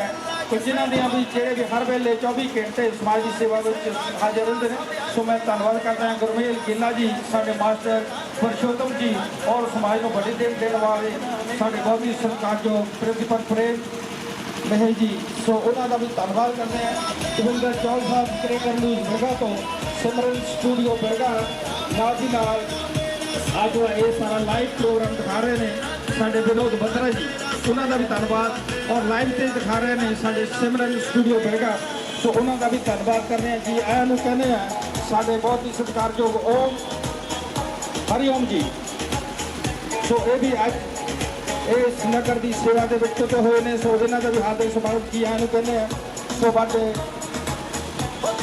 ਕਿ ਜਿਨ੍ਹਾਂ ਦੀਆਂ ਵੀ ਜਿਹੜੇ ਵੀ ਹਰ ਵੇਲੇ 24 ਘੰਟੇ ਸਮਾਜ ਦੀ ਸੇਵਾ ਵਿੱਚ ਹਾਜ਼ਰ ਰਹਿੰਦੇ ਨੇ। ਸੋ ਮੈਂ ਧੰਨਵਾਦ ਕਰਦਾ ਹਾਂ ਗੁਰਮੇਲ ਗਿੱਲਾ ਜੀ, ਸਾਡੇ ਮਾਸਟਰ परशोत्तम जी और समाज को बड़ी देन देने वाले साढ़े बहुत ही सत्कारयोग प्रिंसिपल प्रेम महल जी, सो उन्होंने भी धन्यवाद करते हैं। दविंदर चौल साहब क्रिकेटर न्यूज़ बरगा तो सिमरन स्टूडियो बरगा नाल दी नाल आज ये सारा लाइव प्रोग्राम दिखा रहे हैं साढ़े विनोद बत्रा जी, उन्होंने भी धन्यवाद। और लाइव से दिखा रहे हैं साढ़े सिमरन स्टूडियो बरगा, सो उन्होंने भी धन्यवाद करते हैं जी। ऐनू कहने हैं साढ़े बहुत ही सत्कारयोग ओम हरिओम जी, सो ये भी अज इस नगर की सेवा के विच हुए ने, सो इन्हों का भी हार्दिक स्वागत किया ऐनू कहने हैं। सो बड़े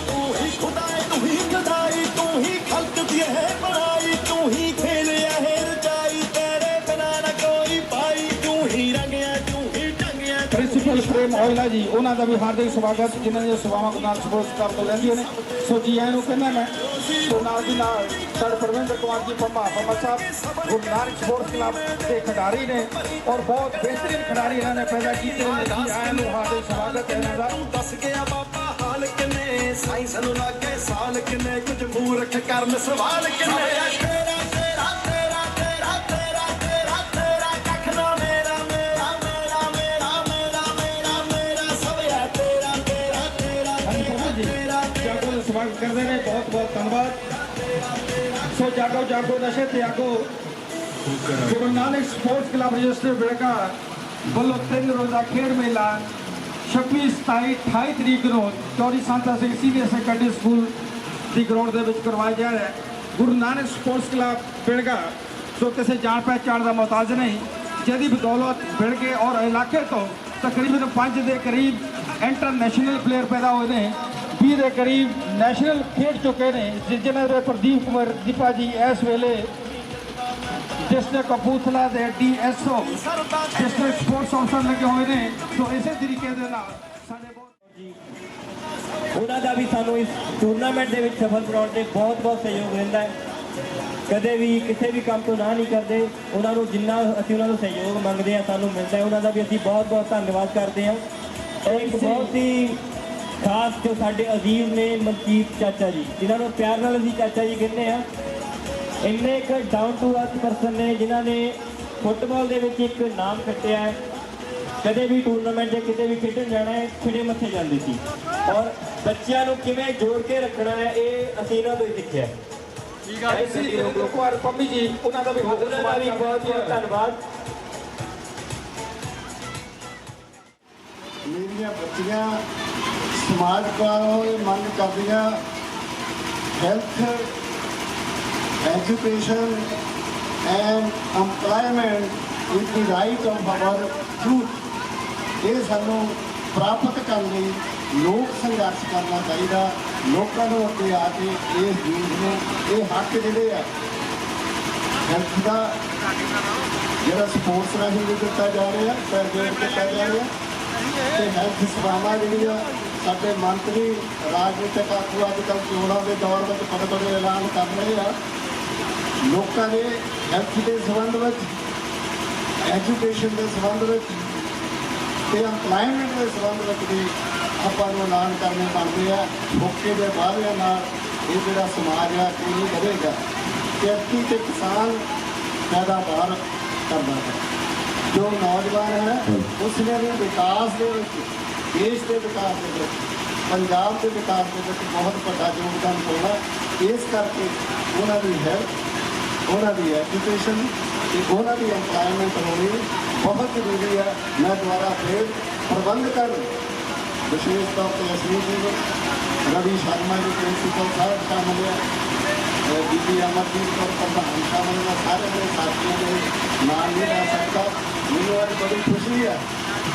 तू ही खुदाई तू ही गदाई तू ही खल्क दी है बनाई तू ही खेल है रचाई तेरे बिना न कोई पाई तू ही रंगिया तू ही टंगिया प्रिंसिपल प्रेम ओयला जी, उन्होंने भी हार्दिक स्वागत जिन्होंने सेवावां को नाल सपोर्ट कर तो लेंदियां ने। सो जी ऐनू कहना मैं तो नाल दी नाल सर परविंदर कुमार जी पम्मा साहब गुरु नानक स्पोर्ट्स क्लब के खिडारी ने और बहुत बेहतरीन खिडारी इन्होंने पैदा किए हैं जी। ऐनू हार्दिक स्वागत है इन्हां दा। दस गया बाबा हाल किने साइंस नु लागे साल किने कुछ मूर्ख करन सवाल किने तेरा तेरा तेरा तेरा तेरा तेरा तेरा कखना मेरा मेरा मेरा मेरा मेरा मेरा मेरा सब है तेरा तेरा तेरा तेरा जागो का स्वागत करते हैं, बहुत बहुत धन्यवाद। सो जागो जागो नशे त्यागो Guru Nanak sports club register बेड़का ਵੱਲੋਂ 3 रोजा खेड मेला 26 27 28 तरीक ਨੂੰ Chaudhary Santa Singh senior secondary school ਦੀ ਗਰਾਊਂਡ ਦੇ ਵਿੱਚ ਕਰਵਾਇਆ ਜਾ ਰਿਹਾ ਹੈ। ਗੁਰੂ ਨਾਨਕ ਸਪੋਰਟਸ ਕਲੱਬ ਬਿਲਗਾ ਸੋ ਕਿਸੇ ਜਾਣ ਪਹਿਚਾਣ ਦਾ ਮੁਹਤਾਜ ਨਹੀਂ, ਜਿਹਦੀ ਬਦੌਲਤ ਬਿਲਗੇ ਔਰ ਇਲਾਕੇ ਤੋਂ ਤਕਰੀਬਨ 5 ਦੇ ਕਰੀਬ ਇੰਟਰਨੈਸ਼ਨਲ ਪਲੇਅਰ ਪੈਦਾ ਹੋਏ ਨੇ, 20 ਦੇ ਕਰੀਬ ਨੈਸ਼ਨਲ ਖੇਡ ਚੁੱਕੇ ਨੇ, ਜਿਨ੍ਹਾਂ ਦੇ ਪ੍ਰਦੀਪ ਕੁਮਾਰ ਦੀਪਾ ਜੀ ਇਸ ਵੇਲੇ डिस्ट्रिक्ट कपूरथला के DSO डिस्ट्रिक्ट स्पोर्ट्स अफसर लगे हुए हैं। तो इस तरीके ਦੇ ਨਾਲ ਸਾਡੇ ਬਹੁਤ ਉਹਨਾਂ ਦਾ ਵੀ ਸਾਨੂੰ ਇਸ ਟੂਰਨਾਮੈਂਟ ਦੇ ਵਿੱਚ ਸਫਲ ਬਣਾਉਣ ਤੇ ਬਹੁਤ ਬਹੁਤ ਸਹਿਯੋਗ ਰਹਿੰਦਾ ਹੈ। ਕਦੇ ਵੀ ਕਿਸੇ ਵੀ ਕੰਮ ਤੋਂ ਨਾ ਨਹੀਂ ਕਰਦੇ, ਉਹਨਾਂ ਨੂੰ ਜਿੰਨਾ ਅਸੀਂ ਉਹਨਾਂ ਨੂੰ ਸਹਿਯੋਗ ਮੰਗਦੇ ਹਾਂ ਸਾਨੂੰ ਮਿਲਦਾ ਹੈ, ਉਹਨਾਂ ਦਾ ਵੀ ਅਸੀਂ ਬਹੁਤ ਬਹੁਤ ਧੰਨਵਾਦ ਕਰਦੇ ਹਾਂ। ਇੱਕ ਬਹੁਤ ਹੀ ਖਾਸ ਜੋ ਸਾਡੇ ਅਜ਼ੀਜ਼ ਨੇ ਮਨਕੀਤ ਚਾਚਾ ਜੀ, ਜਿਨ੍ਹਾਂ ਨੂੰ ਪਿਆਰ ਨਾਲ ਅਸੀਂ ਚਾਚਾ ਜੀ ਕਹਿੰਦੇ ਹਾਂ। ਇੰਨੇ ਇੱਕ ਡਾਊਨ ਟੂ ਅਰਥ ਪਰਸਨ ਨੇ ਜਿਨ੍ਹਾਂ ਨੇ ਫੁੱਟਬਾਲ ਦੇ ਵਿੱਚ ਇੱਕ ਨਾਮ ਕੱਟਿਆ ਹੈ। ਕਦੇ ਵੀ ਟੂਰਨਾਮੈਂਟ 'ਚ ਕਿਤੇ ਵੀ ਖੇਡਣ ਜਾਣਾ ਹੈ ਖਿੜੇ ਮੱਥੇ ਜਾਂਦੇ ਸੀ, ਔਰ ਬੱਚਿਆਂ ਨੂੰ ਕਿਵੇਂ ਜੋੜ ਕੇ ਰੱਖਣਾ ਹੈ ਇਹ ਅਸੀਂ ਇਹਨਾਂ ਤੋਂ ਹੀ ਸਿੱਖਿਆ। ਠੀਕ ਹੈ ਜੀ, ਕੁਮਾਰ ਪੰਮੀ ਜੀ ਉਹਨਾਂ ਦਾ ਵੀ ਬਹੁਤ ਬਹੁਤ ਧੰਨਵਾਦ। ਮੇਰੀਆਂ ਬੱਚੀਆਂ ਸਮਾਜ ਕੋਲੋਂ ਇਹ ਮੰਗ ਕਰਦੀਆਂ health education and employment is the right of our youth। ਇਹ ਸਾਨੂੰ ਪ੍ਰਾਪਤ ਕਰਨ ਲਈ ਲੋਕ ਸੰਘਰਸ਼ ਕਰਨਾ ਚਾਹੀਦਾ। ਲੋਕਾਂ ਨੂੰ ਅੱਗੇ ਆ ਕੇ ਇਸ ਯੂਥ ਨੂੰ ਇਹ ਹੱਕ ਜਿਹੜੇ ਆ ਹੈਲਥ ਦਾ ਜਿਹੜਾ ਸਪੋਰਟਸ ਰਾਹੀਂ ਵੀ ਦਿੱਤਾ ਜਾ ਰਿਹਾ, ਸਰਵੇਟ ਕੀਤਾ ਜਾ ਰਿਹਾ, ਤੇ ਹੈਲਥ ਸੇਵਾਵਾਂ ਜਿਹੜੀਆਂ ਸਾਡੇ ਮੰਤਰੀ ਰਾਜਨੀਤਿਕ ਆਗੂ ਅੱਜ ਕੱਲ੍ਹ ਚੋਣਾਂ ਦੇ ਦੌਰ ਵਿੱਚ ਬੜੇ ਬੜੇ ਐਲਾਨ ਕਰ ਰਹੇ ਆ। ਲੋਕਾਂ ਦੇ ਹੈਲਥ ਦੇ ਸੰਬੰਧ ਵਿੱਚ, ਐਜੂਕੇਸ਼ਨ ਦੇ ਸੰਬੰਧ ਵਿੱਚ ਤੇ ਐਮਪਲਾਇਮੈਂਟ ਦੇ ਸੰਬੰਧ ਵਿੱਚ ਵੀ ਆਪਾਂ ਨੂੰ ਐਲਾਨ ਕਰਨੇ ਬਣਦੇ ਆ। ਮੌਕੇ ਦੇ ਵਾਅਦਿਆਂ ਨਾਲ ਇਹ ਜਿਹੜਾ ਸਮਾਜ ਆ ਇਹ ਨਹੀਂ ਵਧੇਗਾ। ਖੇਤੀ ਤੇ ਕਿਸਾਨ ਪੈਦਾਵਾਰ ਕਰਦਾ ਹੈ, ਜੋ ਨੌਜਵਾਨ ਹੈ ਉਸਨੇ ਵੀ ਵਿਕਾਸ ਦੇ ਵਿੱਚ, ਦੇਸ਼ ਦੇ ਵਿਕਾਸ ਦੇ ਵਿੱਚ, ਪੰਜਾਬ ਦੇ ਵਿਕਾਸ ਦੇ ਵਿੱਚ ਬਹੁਤ ਵੱਡਾ ਯੋਗਦਾਨ ਪਾਉਣਾ। ਇਸ ਕਰਕੇ ਉਹਨਾਂ ਦੀ ਹੈਲਥ, ਉਹਨਾਂ ਦੀ ਐਜੂਕੇਸ਼ਨ ਤੇ ਉਹਨਾਂ ਦੀ ਐਮਪਲਾਇਮੈਂਟ ਹੋਣੀ ਬਹੁਤ ਜ਼ਰੂਰੀ ਹੈ। ਮੈਂ ਦੁਬਾਰਾ ਫਿਰ ਪ੍ਰਬੰਧਕਾਂ ਵਿਸ਼ੇਸ਼ ਤੌਰ ਤੇ ਅਸਲੀ ਜੀ ਰਵੀ ਸ਼ਰਮਾ ਜੀ ਪ੍ਰਿੰਸੀਪਲ ਸਾਹਿਬ ਸ਼ਾਮਲ ਹੈ, ਬੀਬੀ ਅਮਰਜੀਤ ਕੌਰ ਪ੍ਰਧਾਨ ਸ਼ਾਮਲ ਹੈ, ਸਾਰੇ ਮੇਰੇ ਸਾਥੀਆਂ ਦੇ ਨਾਮ ਨਹੀਂ ਲੈ ਸਕਦਾ। ਮੈਨੂੰ ਅੱਜ ਬੜੀ ਖੁਸ਼ੀ ਹੈ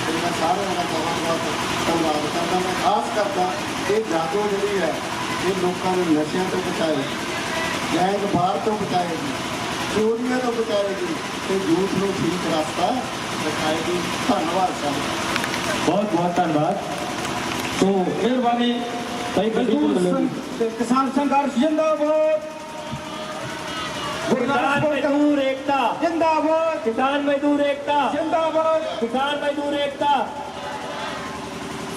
ਤੇ ਮੈਂ ਸਾਰਿਆਂ ਦਾ ਬਹੁਤ ਬਹੁਤ ਧੰਨਵਾਦ ਕਰਦਾ। ਮੈਂ ਖਾਸ ਕਰਦਾ ਇਹ ਜਾਗੋ ਜਿਹੜੀ ਹੈ ਇਹ ਲੋਕਾਂ ਨੂੰ ਨਸ਼ਿਆਂ ਤੋਂ ਬਚਾਏਗੀ, ਗੈਂਗ ਬਾਹਰ ਤੋਂ ਬਚਾਏਗੀ, ਚੋਰੀਆਂ ਤੋਂ ਬਚਾਏਗੀ ਤੇ ਯੂਥ ਨੂੰ ਠੀਕ ਰਸਤਾ ਦਿਖਾਏਗੀ। ਧੰਨਵਾਦ ਸਾਹਿਬ, ਬਹੁਤ ਬਹੁਤ ਧੰਨਵਾਦ। तो मेहरबानी किसान संघर्ष जिंदाबाद, किसान मजदूर एकता जिंदाबाद, किसान मजदूर एकता जिंदाबाद, किसान मजदूर एकता।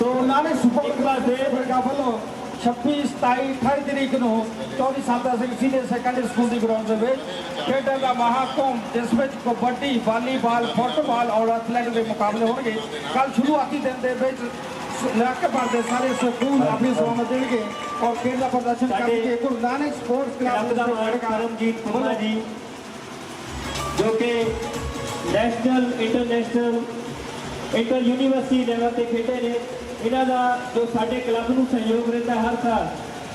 तो नानक एक बार फिर ਵੱਲੋਂ 26 27 28 ਤਰੀਕ ਨੂੰ ਚੌਧਰੀ ਸਾਦਾ ਸਿੰਘ ਸੀਨੀਅਰ ਸੈਕੰਡਰੀ ਸਕੂਲ ਦੀ ਗਰਾਊਂਡ ਦੇ ਵਿੱਚ ਖੇਡਾਂ ਦਾ ਮਹਾਕੁੰਭ, ਜਿਸ ਵਿੱਚ ਕਬੱਡੀ, ਵਾਲੀਬਾਲ, ਫੁੱਟਬਾਲ ਔਰ ਐਥਲੈਟਿਕ ਦੇ ਮੁਕਾਬਲੇ ਹੋਣਗੇ। ਕੱਲ ਸ਼ੁਰੂਆਤੀ ਦਿਨ ਦੇ ਵਿੱਚ ਇਲਾਕੇ ਭਰ ਦੇ ਸਾਰੇ ਸਕੂਲ ਆਪਣੀ ਸੇਵਾਵਾਂ ਦੇਣਗੇ ਔਰ ਖੇਡ ਦਾ ਪ੍ਰਦਰਸ਼ਨ ਕਰਨਗੇ। ਗੁਰੂ ਨਾਨਕ ਸਪੋਰਟਸ ਕਲੱਬ ਦਾ ਮਾਲਕ ਕਰਮਜੀਤ ਕੁਮਾਰ ਜੀ, ਜੋ ਕਿ national international inter university level ਤੇ ਖੇਡੇ ਨੇ। ਇਹਨਾਂ ਦਾ ਜੋ ਸਾਡੇ ਕਲੱਬ ਨੂੰ ਸਹਿਯੋਗ ਰਹਿੰਦਾ ਹਰ ਸਾਲ,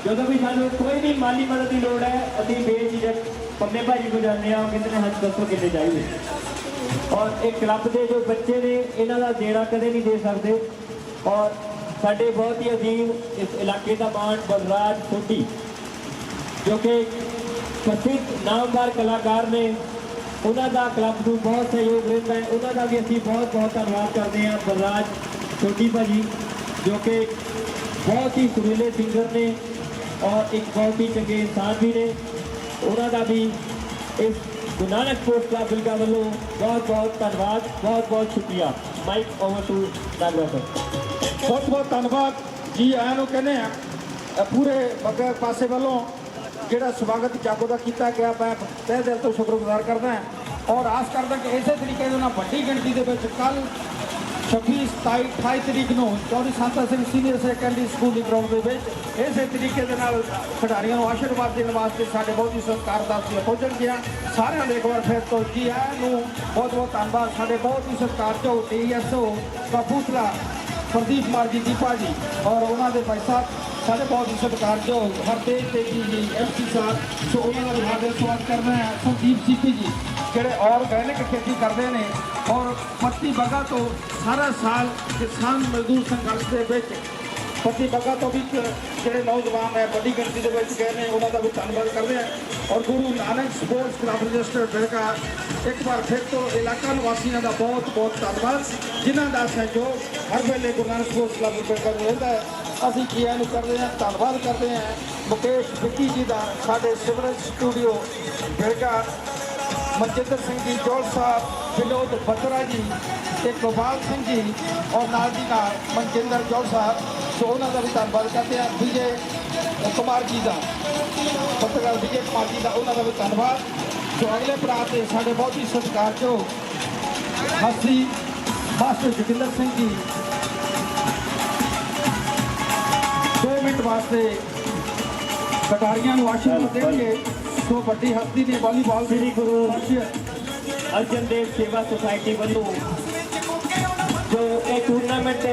ਜਦੋਂ ਵੀ ਸਾਨੂੰ ਕੋਈ ਵੀ ਮਾਲੀ ਮਦਦ ਦੀ ਲੋੜ ਹੈ, ਅਸੀਂ ਬੇਝਿਜਕ ਪੰਮੇ ਭਾਜੀ ਕੋਲ ਜਾਂਦੇ ਹਾਂ। ਕਹਿੰਦੇ ਨੇ ਹਾਂ ਦੱਸੋ ਕਿੰਨੇ ਚਾਹੀਦੇ। ਔਰ ਇਹ ਕਲੱਬ ਦੇ ਜੋ ਬੱਚੇ ਨੇ, ਇਹਨਾਂ ਦਾ ਦੇਣਾ ਕਦੇ ਨਹੀਂ ਦੇ ਸਕਦੇ। ਔਰ ਸਾਡੇ ਬਹੁਤ ਹੀ ਅਜ਼ੀਮ ਇਸ ਇਲਾਕੇ ਦਾ ਮਾਣ ਬਲਰਾਜ ਸੋਢੀ, ਜੋ ਕਿ ਪ੍ਰਸਿੱਧ ਨਾਮਦਾਰ ਕਲਾਕਾਰ ਨੇ, ਉਹਨਾਂ ਦਾ ਕਲੱਬ ਨੂੰ ਬਹੁਤ ਸਹਿਯੋਗ ਰਹਿੰਦਾ ਹੈ। ਉਹਨਾਂ ਦਾ ਵੀ ਅਸੀਂ ਬਹੁਤ ਬਹੁਤ ਧੰਨਵਾਦ ਕਰਦੇ ਹਾਂ। ਬਲਰਾਜ ਸੋਢੀ ਭਾਜੀ ਜੋ ਕਿ ਬਹੁਤ ਹੀ ਸੁਰੀਲੇ ਸਿੰਗਰ ਨੇ ਔਰ ਇੱਕ ਬਹੁਤ ਹੀ ਚੰਗੇ ਇਨਸਾਨ ਵੀ ਨੇ, ਉਹਨਾਂ ਦਾ ਵੀ ਇਸ ਗੁਰੂ ਨਾਨਕ ਸਪੋਰਟਸ ਕਲੱਬ ਬਿਲਗਾ ਵੱਲੋਂ ਬਹੁਤ ਬਹੁਤ ਧੰਨਵਾਦ, ਬਹੁਤ ਬਹੁਤ ਸ਼ੁਕਰੀਆ। Mike over to Nagra sir. ਬਹੁਤ ਬਹੁਤ ਧੰਨਵਾਦ ਜੀ ਆਇਆਂ ਨੂੰ ਕਹਿੰਦੇ ਆ ਪੂਰੇ ਬੱਗੇ ਪਾਸੇ ਵੱਲੋਂ ਜਿਹੜਾ ਸਵਾਗਤ ਜਾਗੋ ਦਾ ਕੀਤਾ ਗਿਆ। ਮੈਂ ਤਹਿ ਦਿਲ ਤੋਂ ਸ਼ੁਕਰਗੁਜ਼ਾਰ ਕਰਦਾ ਹਾਂ ਔਰ ਆਸ ਕਰਦਾ ਕਿ ਇਸੇ ਤਰੀਕੇ ਦੇ ਨਾਲ ਵੱਡੀ ਗਿਣਤੀ ਦੇ ਵਿੱਚ ਕੱਲ 26 27 28 ਤਰੀਕ ਨੂੰ ਚੌਧਰੀ ਸਾਦਾ ਸਿੰਘ ਸੀਨੀਅਰ ਸੈਕੰਡਰੀ ਸਕੂਲ ਦੀ ਗਰਾਊਂਡ ਦੇ ਵਿੱਚ ਇਸੇ ਤਰੀਕੇ ਦੇ ਨਾਲ ਖਿਡਾਰੀਆਂ ਨੂੰ ਆਸ਼ੀਰਵਾਦ ਦੇਣ ਵਾਸਤੇ ਸਾਡੇ ਬਹੁਤ ਹੀ ਸਤਿਕਾਰਦਾਰ ਸੀ ਪਹੁੰਚਣਗੀਆਂ। ਸਾਰਿਆਂ ਦੇ ਇੱਕ ਵਾਰ ਫਿਰ ਤੋਂ ਜੀ ਆਇਆਂ ਨੂੰ ਬਹੁਤ ਬਹੁਤ ਧੰਨਵਾਦ। ਸਾਡੇ ਬਹੁਤ ਹੀ ਸਤਿਕਾਰਯੋਗ DSO ਕਪੂਰਥਲਾ ਪ੍ਰਦੀਪ ਕੁਮਾਰ ਜੀ ਦੀਪਾ ਜੀ ਔਰ ਉਹਨਾਂ ਦੇ ਭਾਈ ਸਾਹਿਬ, ਸਾਡੇ ਬਹੁਤ ਹੀ ਸਤਿਕਾਰਯੋਗ ਹਰਦੇਵ ਤੇਜੀ ਜੀ MC ਸਾਹਿਬ, ਸੋ ਉਹਨਾਂ ਦਾ ਵੀ ਹਾਰਦਿਕ ਸਵਾਗਤ ਕਰਨਾ ਹੈ। ਸੰਦੀਪ ਸੀਪੀ ਜੀ ਜਿਹੜੇ ਆਰਗੈਨਿਕ ਖੇਤੀ ਕਰਦੇ ਨੇ ਔਰ ਪੱਤੀ ਬੱਗਾ ਤੋਂ ਸਾਰਾ ਸਾਲ ਕਿਸਾਨ ਮਜ਼ਦੂਰ ਸੰਘਰਸ਼ ਦੇ ਵਿੱਚ ਪੱਤੀ ਬੱਗਾ ਤੋਂ ਵੀ ਜਿਹੜੇ ਨੌਜਵਾਨ ਹੈ ਵੱਡੀ ਗਿਣਤੀ ਦੇ ਵਿੱਚ ਗਏ ਨੇ, ਉਹਨਾਂ ਦਾ ਵੀ ਧੰਨਵਾਦ ਕਰਦੇ ਹਾਂ। ਔਰ Guru Nanak sports club registered Bilga ਇੱਕ ਵਾਰ ਫਿਰ ਤੋਂ ਇਲਾਕਾ ਨਿਵਾਸੀਆਂ ਦਾ ਬਹੁਤ ਬਹੁਤ ਧੰਨਵਾਦ, ਜਿਨ੍ਹਾਂ ਦਾ ਸਹਿਯੋਗ ਹਰ ਵੇਲੇ ਗੁਰੂ ਨਾਨਕ ਸਪੋਰਟਸ ਕਲੱਬ ਬਿਲਗਾ ਨੂੰ ਰਹਿੰਦਾ ਹੈ। ਅਸੀਂ ਜੀ ਆਇਆਂ ਨੂੰ ਕਰਦੇ ਹਾਂ, ਧੰਨਵਾਦ ਕਰਦੇ ਹਾਂ ਮੁਕੇਸ਼ ਵਿੱਕੀ ਜੀ ਦਾ, ਸਾਡੇ ਸਿਵਲ ਸਟੂਡੀਓ ਬਿਲਗਾ, ਮਨਜਿੰਦਰ ਸਿੰਘ ਜੀ ਜੋਲ ਸਾਹਿਬ, ਵਿਨੋਦ ਬੱਤਰਾ ਜੀ ਤੇ ਗੋਪਾਲ ਸਿੰਘ ਜੀ ਔਰ ਨਾਲ ਦੀ ਨਾਲ ਮਨਜਿੰਦਰ ਜੋਲ ਸਾਹਿਬ, ਸੋ ਉਹਨਾਂ ਦਾ ਵੀ ਧੰਨਵਾਦ ਕਰਦੇ ਹਾਂ। ਵਿਜੇ ਕੁਮਾਰ ਜੀ ਦਾ, ਪੱਤਰਕਾਰ ਵਿਜੇ ਕੁਮਾਰ ਜੀ ਦਾ, ਉਹਨਾਂ ਦਾ ਵੀ ਧੰਨਵਾਦ। ਸੋ ਅਗਲੇ ਪੜਾਅ ਤੇ ਸਾਡੇ ਬਹੁਤ ਹੀ ਸਤਿਕਾਰਯੋਗ ਹਸਤੀ ਮਾਸਟਰ ਜੋਗਿੰਦਰ ਸਿੰਘ ਜੀ 2 ਮਿੰਟ ਵਾਸਤੇ ਖਿਡਾਰੀਆਂ ਨੂੰ ਆਸ਼ੀਰਵਾਦ ਦੇਣਗੇ। ਸੋ ਵੱਡੀ ਹਸਤੀ ਨੇ ਵਾਲੀਬਾਲ ਸ੍ਰੀ ਗੁਰੂ ਅਰਜਨ ਦੇਵ ਸੇਵਾ ਸੁਸਾਇਟੀ ਵੱਲੋਂ ਜੋ ਇਹ ਟੂਰਨਾਮੈਂਟ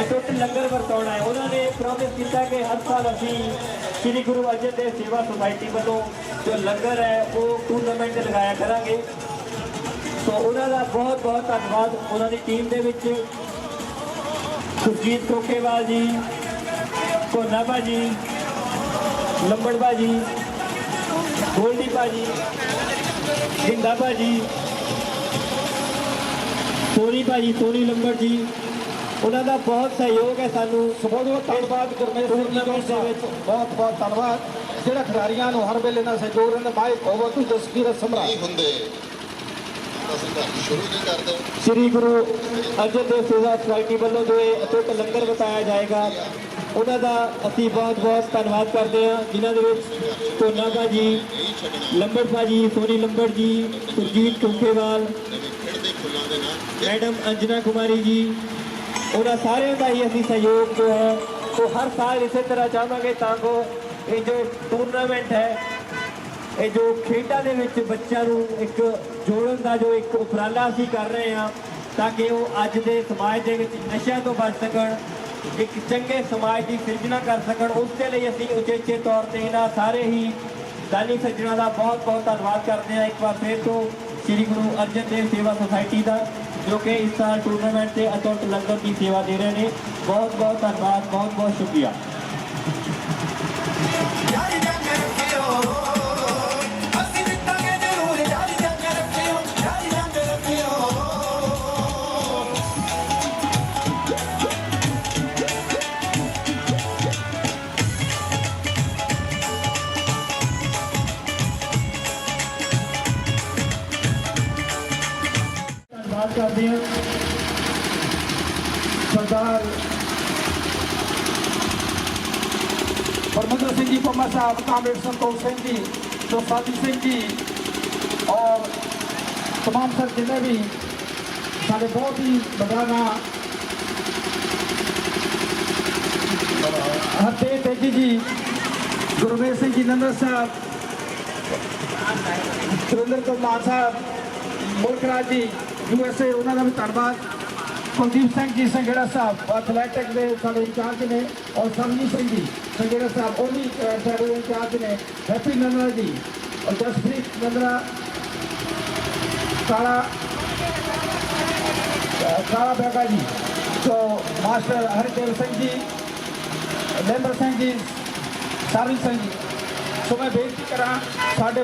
ਅਟੁੱਟ ਲੰਗਰ ਵਰਤਾਉਣਾ ਹੈ, ਉਹਨਾਂ ਨੇ ਪ੍ਰੋਮਿਸ ਕੀਤਾ ਕਿ ਹਰ ਸਾਲ ਅਸੀਂ ਸ੍ਰੀ ਗੁਰੂ ਅਰਜਨ ਦੇਵ ਸੇਵਾ ਸੁਸਾਇਟੀ ਵੱਲੋਂ ਜੋ ਲੰਗਰ ਹੈ ਉਹ ਟੂਰਨਾਮੈਂਟ ਲਗਾਇਆ ਕਰਾਂਗੇ। ਸੋ ਉਹਨਾਂ ਦਾ ਬਹੁਤ ਬਹੁਤ ਧੰਨਵਾਦ। ਉਹਨਾਂ ਦੀ ਟੀਮ ਦੇ ਵਿੱਚ ਸੁਰਜੀਤ ਕੋਕੇਵਾਲ ਜੀ, ਕੋਨਾ ਭਾਜੀ, ਲੰਬੜ ਭਾਜੀ, ਗੋਲਡੀ ਭਾਜੀ, ਹਿੰਦਾ ਭਾਜੀ, ਸੋਨੀ ਭਾਜੀ, ਸੋਨੀ ਲੰਬੜ ਜੀ, ਉਹਨਾਂ ਦਾ ਬਹੁਤ ਸਹਿਯੋਗ ਹੈ ਸਾਨੂੰ। ਬਹੁਤ ਬਹੁਤ ਧੰਨਵਾਦ ਗੁਰਮੇਸ਼ ਸਿੰਘ ਜੀ ਦੇ ਵਿੱਚ ਬਹੁਤ ਬਹੁਤ ਧੰਨਵਾਦ ਜਿਹੜਾ ਖਿਡਾਰੀਆਂ ਨੂੰ ਹਰ ਵੇਲੇ ਨਾਲ ਸਹਿਯੋਗ ਰਹਿੰਦਾ। ਮਾਈਕ ਓਵਰ ਟੂ ਜਸਕੀਰ ਸਮਰਾ। ਹੁੰਦੇ ਅਸੀਂ ਘਰ ਸ਼ੁਰੂ ਨਹੀਂ ਕਰਦੇ। ਸ੍ਰੀ ਗੁਰੂ ਅਰਜਨ ਦੇਵ ਸੇਵਾ ਸੁਸਾਇਟੀ ਵੱਲੋਂ ਜੋ ਇਹ ਅਟੁੱਟ ਲੰਗਰ ਵਰਤਾਇਆ ਜਾਏਗਾ, ਉਹਨਾਂ ਦਾ ਅਸੀਂ ਬਹੁਤ ਬਹੁਤ ਧੰਨਵਾਦ ਕਰਦੇ ਹਾਂ, ਜਿਨ੍ਹਾਂ ਦੇ ਵਿੱਚ ਕੋਨਾ ਭਾਜੀ, ਲੰਬੜ ਭਾਜੀ, ਸੋਨੀ ਲੰਬੜ ਜੀ, ਸੁਰਜੀਤ ਕੋਕੇਵਾਲ, ਮੈਡਮ ਅੰਜਨਾ ਕੁਮਾਰੀ ਜੀ, ਉਹਨਾਂ ਸਾਰਿਆਂ ਦਾ ਹੀ ਅਸੀਂ ਸਹਿਯੋਗ ਜੋ ਹੈ ਉਹ ਹਰ ਸਾਲ ਇਸੇ ਤਰ੍ਹਾਂ ਚਾਹਾਂਗੇ ਤਾਂ ਕਿ ਇਹ ਜੋ ਟੂਰਨਾਮੈਂਟ ਹੈ, ਇਹ ਜੋ ਖੇਡਾਂ ਦੇ ਵਿੱਚ ਬੱਚਿਆਂ ਨੂੰ ਇੱਕ ਜੋੜਨ ਦਾ ਜੋ ਇੱਕ ਉਪਰਾਲਾ ਅਸੀਂ ਕਰ ਰਹੇ ਹਾਂ, ਤਾਂ ਕਿ ਉਹ ਅੱਜ ਦੇ ਸਮਾਜ ਦੇ ਵਿੱਚ ਨਸ਼ਿਆਂ ਤੋਂ ਬਚ ਸਕਣ, ਇੱਕ ਚੰਗੇ ਸਮਾਜ ਦੀ ਸਿਰਜਣਾ ਕਰ ਸਕਣ। ਉਸ ਦੇ ਲਈ ਅਸੀਂ ਉਚੇਚੇ ਤੌਰ ਤੇ ਇਹਨਾਂ ਸਾਰੇ ਹੀ ਦਾਨੀ ਸੱਜਣਾਂ ਦਾ ਬਹੁਤ ਬਹੁਤ ਧੰਨਵਾਦ ਕਰਦੇ ਹਾਂ। ਇੱਕ ਵਾਰ ਫਿਰ ਤੋਂ ਸ੍ਰੀ ਗੁਰੂ ਅਰਜਨ ਦੇਵ ਸੇਵਾ ਸੁਸਾਇਟੀ ਦਾ, ਜੋ ਕਿ ਇਸ ਸਾਲ ਟੂਰਨਾਮੈਂਟ ਤੇ ਅਟੁੱਟ ਲੰਗਰ ਦੀ ਸੇਵਾ ਦੇ ਰਹੇ ਨੇ। ਬਹੁਤ ਬਹੁਤ ਧੰਨਵਾਦ, ਬਹੁਤ ਬਹੁਤ ਸ਼ੁਕਰੀਆ। ਧੰਨਵਾਦ ਕਰਦੇ ਹਾਂ ਸਰਦਾਰ परमिंदर सिंह जी पम्मा साहब, कामरेड संतोष सिंह जी, तो साथी सिंह जी और तमाम सर जिन्हें भी साढ़े बहुत ही बड़ा ना हरदेव तेजी जी, गुरमेल सिंह जी नंदर साहब, सुरेंद्र कुमार साहब, मुल्कराज जी USA, उन्होंने भी धन्यवाद। कुलदीप सिंह जी संघेड़ा साहब एथलैटिक के साढ़े इंचार्ज ने, और सरजीत सिंह जी संघेड़ा साहब वो भी साढ़े इंचार्ज ने। हैप्पी नंदरा जी और जसप्रीत नंदरा, काला बेगा जी, तो मास्टर हरिदेव सिंह जी, लेंबर सिंह जी, सारी सिंह जी। सो मैं बेनती करा साढ़े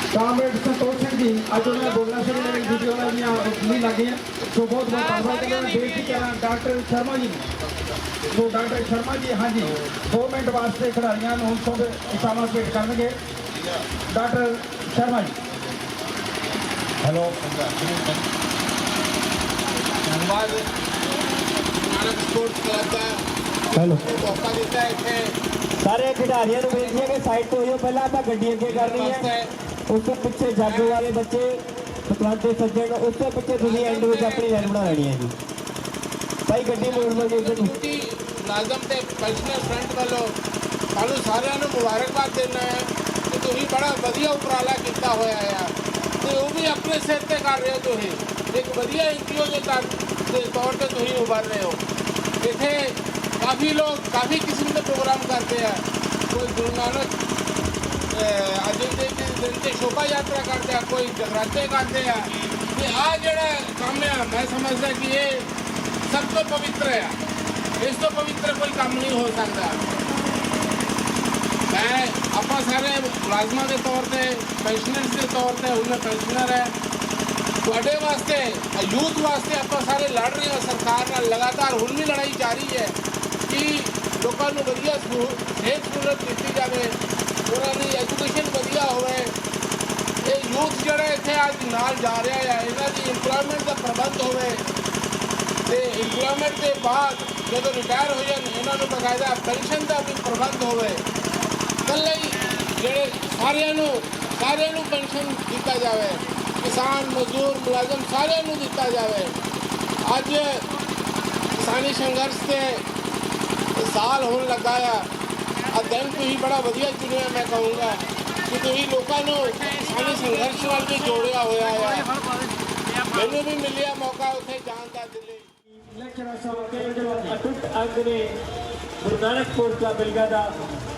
कामरेड संतोष सिंह जी, अज उन्होंने बोलना शुरू मेरी वीडियो नहीं लग गई, तो बहुत बहुत धन्यवाद। बेनती करा डॉक्टर शर्मा जी, तो डॉक्टर शर्मा जी हाँ जी 2 मिनट वास्ते खिडारियों हूँ शुभ इशामा भेंट करेंगे। डॉक्टर शर्मा जी। हेलो, धन्यवाद नानक स्पोर्ट्स क्लब का हेलो मौका दिता है इतने सारे खिडारियों को बेनती है कि साइड तो हो, पहले आप गड्डी अगे करनी है, उसके पिछे जागो वाले बच्चे पतवंते सज्जन, उसके पिछे तुम एंड में अपनी लाइन बना लेनी है जी भाई, गड्डी मोड़ लो जी। ड्यूटी मुलाजम ਤੇ ਪੈਨਸ਼ਨਰ ਫਰੰਟ ਵੱਲੋਂ ਸਾਨੂੰ ਸਾਰਿਆਂ ਨੂੰ ਮੁਬਾਰਕਬਾਦ ਦੇਣਾ ਹੈ ਕਿ ਤੁਸੀਂ ਬੜਾ ਵਧੀਆ ਉਪਰਾਲਾ ਕੀਤਾ ਹੋਇਆ ਹੈ, ਤੇ ਉਹ ਵੀ ਆਪਣੇ ਸਿਰ ਤੇ ਕਰ ਰਹੇ ਹੋ। ਤੁਸੀਂ ਇੱਕ ਵਧੀਆ ਐਨਜੀਓ ਦੇ ਤੌਰ ਤੇ ਤੁਸੀਂ ਉਭਰ ਰਹੇ ਹੋ। ਇੱਥੇ ਕਾਫੀ ਲੋਕ ਕਾਫੀ ਕਿਸਮ ਦੇ ਪ੍ਰੋਗਰਾਮ ਕਰਦੇ ਆ, ਕੋਈ ਗੁਰੂ ਨਾਨਕ ਅਜੇ ਦੇ ਦਿਨ ਤੇ ਸ਼ੋਭਾ ਯਾਤਰਾ ਕਰਦੇ ਆ, ਕੋਈ ਜਗਰਾਤੇ ਕਰਦੇ ਆ, ਤੇ ਆਹ ਜਿਹੜਾ ਕੰਮ ਆ ਮੈਂ ਸਮਝਦਾ ਕਿ ਇਹ ਸਭ ਤੋਂ ਪਵਿੱਤਰ ਹੈ। ਇਸ ਤੋਂ ਪਵਿੱਤਰ ਕੋਈ ਕੰਮ ਨਹੀਂ ਹੋ ਸਕਦਾ। ਮੈਂ ਆਪਾਂ ਸਾਰੇ ਮੁਲਾਜ਼ਮਾਂ ਦੇ ਤੌਰ ਤੇ, ਪੈਨਸ਼ਨਰਸ ਦੇ ਤੌਰ ਤੇ, ਹੁਣ ਮੈਂ ਪੈਨਸ਼ਨਰ ਹੈ, ਤੁਹਾਡੇ ਵਾਸਤੇ ਯੂਥ ਵਾਸਤੇ ਆਪਾਂ ਸਾਰੇ ਲੜ ਰਹੇ ਹਾਂ ਸਰਕਾਰ ਨਾਲ ਲਗਾਤਾਰ। ਹੁਣ ਵੀ ਲੜਾਈ ਜਾਰੀ ਹੈ ਕਿ ਲੋਕਾਂ ਨੂੰ ਵਧੀਆ ਸਿਹਤ ਸਹੂਲਤ ਦਿੱਤੀ ਜਾਵੇ, ਉਹਨਾਂ ਦੀ ਐਜੂਕੇਸ਼ਨ ਵਧੀਆ ਹੋਵੇ। ਇਹ ਯੂਥ ਜਿਹੜਾ ਇੱਥੇ ਅੱਜ ਨਾਲ ਜਾ ਰਿਹਾ ਹੈ, ਇਹਨਾਂ ਦੀ ਇੰਪਲੋਇਮੈਂਟ ਦਾ ਪ੍ਰਬੰਧ ਹੋਵੇ, ਤੇ ਇੰਪਲੋਇਮੈਂਟ ਦੇ ਬਾਅਦ ਜਦੋਂ ਰਿਟਾਇਰ ਹੋ ਜਾਣ ਇਹਨਾਂ ਨੂੰ ਬਕਾਇਦਾ ਪੈਨਸ਼ਨ ਦਾ ਵੀ ਪ੍ਰਬੰਧ ਹੋਵੇ। ਇਕੱਲੇ ਹੀ ਜਿਹੜੇ ਸਾਰਿਆਂ ਨੂੰ ਪੈਨਸ਼ਨ ਦਿੱਤਾ ਜਾਵੇ, ਕਿਸਾਨ ਮਜ਼ਦੂਰ ਮੁਲਾਜ਼ਮ ਸਾਰਿਆਂ ਨੂੰ ਦਿੱਤਾ ਜਾਵੇ। ਅੱਜ ਕਿਸਾਨੀ ਸੰਘਰਸ਼ ਤੇ ਸਾਲ ਹੋਣ ਲੱਗਾ ਆ ਦਿਨ ਤੁਸੀਂ ਬੜਾ ਵਧੀਆ ਚੁਣਿਆ। ਮੈਂ ਕਹੂੰਗਾ ਕਿ ਤੁਸੀਂ ਲੋਕਾਂ ਨੂੰ ਕਿਸਾਨੀ ਸੰਘਰਸ਼ ਨਾਲ ਵੀ ਜੋੜਿਆ ਹੋਇਆ ਆ। ਮੈਨੂੰ ਵੀ ਮਿਲਿਆ ਮੌਕਾ ਉੱਥੇ ਜਾਣ ਦਾ ਦਿੱਲੀ। अटुट अंग ने गुरु नानक स्पोर्ट्स क्लब बिलगा का,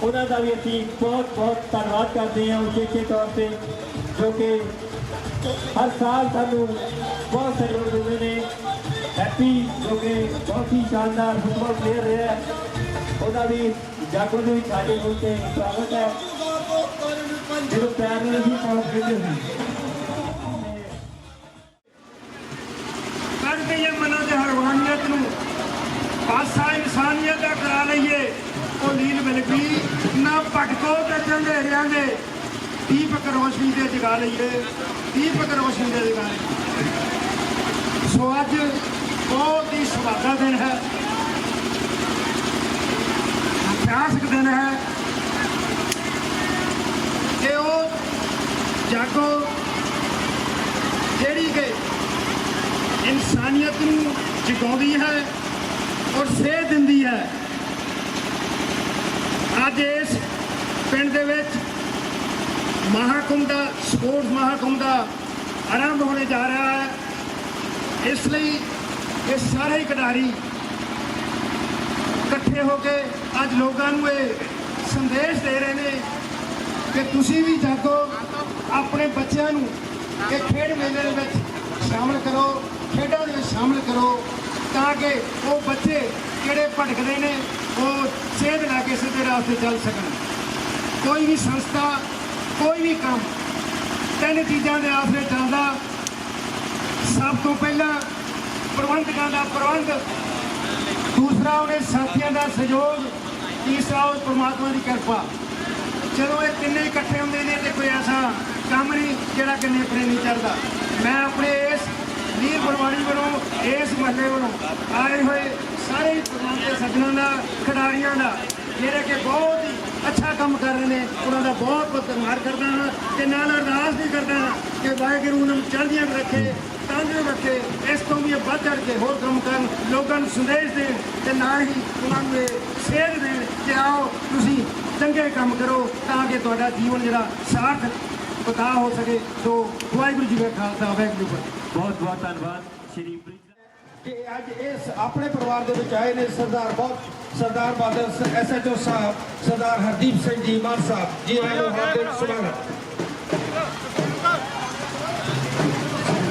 उन्होंने भी अभी बहुत बहुत धन्यवाद करते हैं उचेचे तौर पर, जो कि हर साल सानू बहुत सहयोग देते हैं। हैप्पी जो कि बहुत ही शानदार फुटबॉल प्लेयर रहा है, वह भी जागो के साढ़े मुल्क स्वागत है जो प्यार ने भी बहुत खेलते हैं। मना के हरवानियत पासा इंसानियत का करा लीए, वो लील मिल गई ना भटको तो झंडेरिया के दीपक रोशनी के जगा लीए, दीपक रोशनी के जगा लीए। सो अज बहुत ही सुहागा दिन है, इतिहासक दिन है कि वो जागो जी कि इंसानियत जगाती है और सेह दिंदी है। अज इस पिंड दे विच महाकुंभ का स्पोर्ट्स महाकुंभ का आरंभ होने जा रहा है, इसलिए ये सारे खिडारी इकट्ठे होकर अज लोगों को संदेश दे रहे हैं कि तुसी भी जागो, अपने बच्चों के खेड मेले में शामिल करो, खेडों में शामिल करो, ताकि वो बच्चे जोड़े भटकते हैं वो सेहत लैके सीधे रास्ते चल सकन। कोई भी संस्था कोई भी काम 3 चीज़ों के आसरे चलता। सब तो पहला प्रबंधकों का प्रबंध, दूसरा उन्हें साथियों का सहयोग, तीसरा उस परमात्मा की कृपा। चलो ये तीनों इकट्ठे होंगे ने तो कोई ऐसा काम नहीं जोड़ा कि नेपरे नहीं चलता। मैं अपने इस वीर गुरबाणी वालों इस महल्ले वालों आए हुए सारे भगवान के सज्जनों का खिडारियों का ਜਿਹੜੇ ਕਿ ਬਹੁਤ ਹੀ ਅੱਛਾ ਕੰਮ ਕਰ ਰਹੇ ਨੇ ਉਹਨਾਂ ਦਾ ਬਹੁਤ ਬਹੁਤ ਧੰਨਵਾਦ ਕਰਦਾ ਹਾਂ ਤੇ ਨਾਲ ਅਰਦਾਸ ਵੀ ਕਰਦਾ ਹਾਂ ਕਿ ਵਾਹਿਗੁਰੂ ਨੂੰ ਚੜ੍ਹਦੀਆਂ ਰੱਖੇ ਤੰਦਰੁਸਤ ਰੱਖੇ ਇਸ ਤੋਂ ਵੀ ਵੱਧ ਚੜ੍ਹ ਕੇ ਹੋਰ ਕੰਮ ਕਰਨ ਲੋਕਾਂ ਨੂੰ ਸੰਦੇਸ਼ ਦੇਣ ਤੇ ਨਾਲ ਹੀ ਉਹਨਾਂ ਨੂੰ ਇਹ ਸੇਧ ਦੇਣ ਕਿ ਆਓ ਤੁਸੀਂ ਚੰਗੇ ਕੰਮ ਕਰੋ ਤਾਂ ਕਿ ਤੁਹਾਡਾ ਜੀਵਨ ਜਿਹੜਾ ਸਾਰਥਕ ਬਤਾ ਹੋ ਸਕੇ। ਸੋ ਵਾਹਿਗੁਰੂ ਜੀ ਕਾ ਖਾਲਸਾ ਵਾਹਿਗੁਰੂ ਜੀ ਕੀ ਫਤਿਹ। ਬਹੁਤ ਬਹੁਤ ਧੰਨਵਾਦ ਸ਼੍ਰੀ ਕਿ ਅੱਜ ਇਸ ਆਪਣੇ ਪਰਿਵਾਰ ਦੇ ਵਿੱਚ ਆਏ ਨੇ ਸਰਦਾਰ ਬਾਦਲ ਐਸਐਚਓ ਸਾਹਿਬ ਸਰਦਾਰ ਹਰਦੀਪ ਸਿੰਘ ਜੀ ਮਾਨ ਸਾਹਿਬ ਜੀ ਆਇਆਂ ਨੂੰ ਹਾਰਦਿਕ ਸਵਾਗਤ।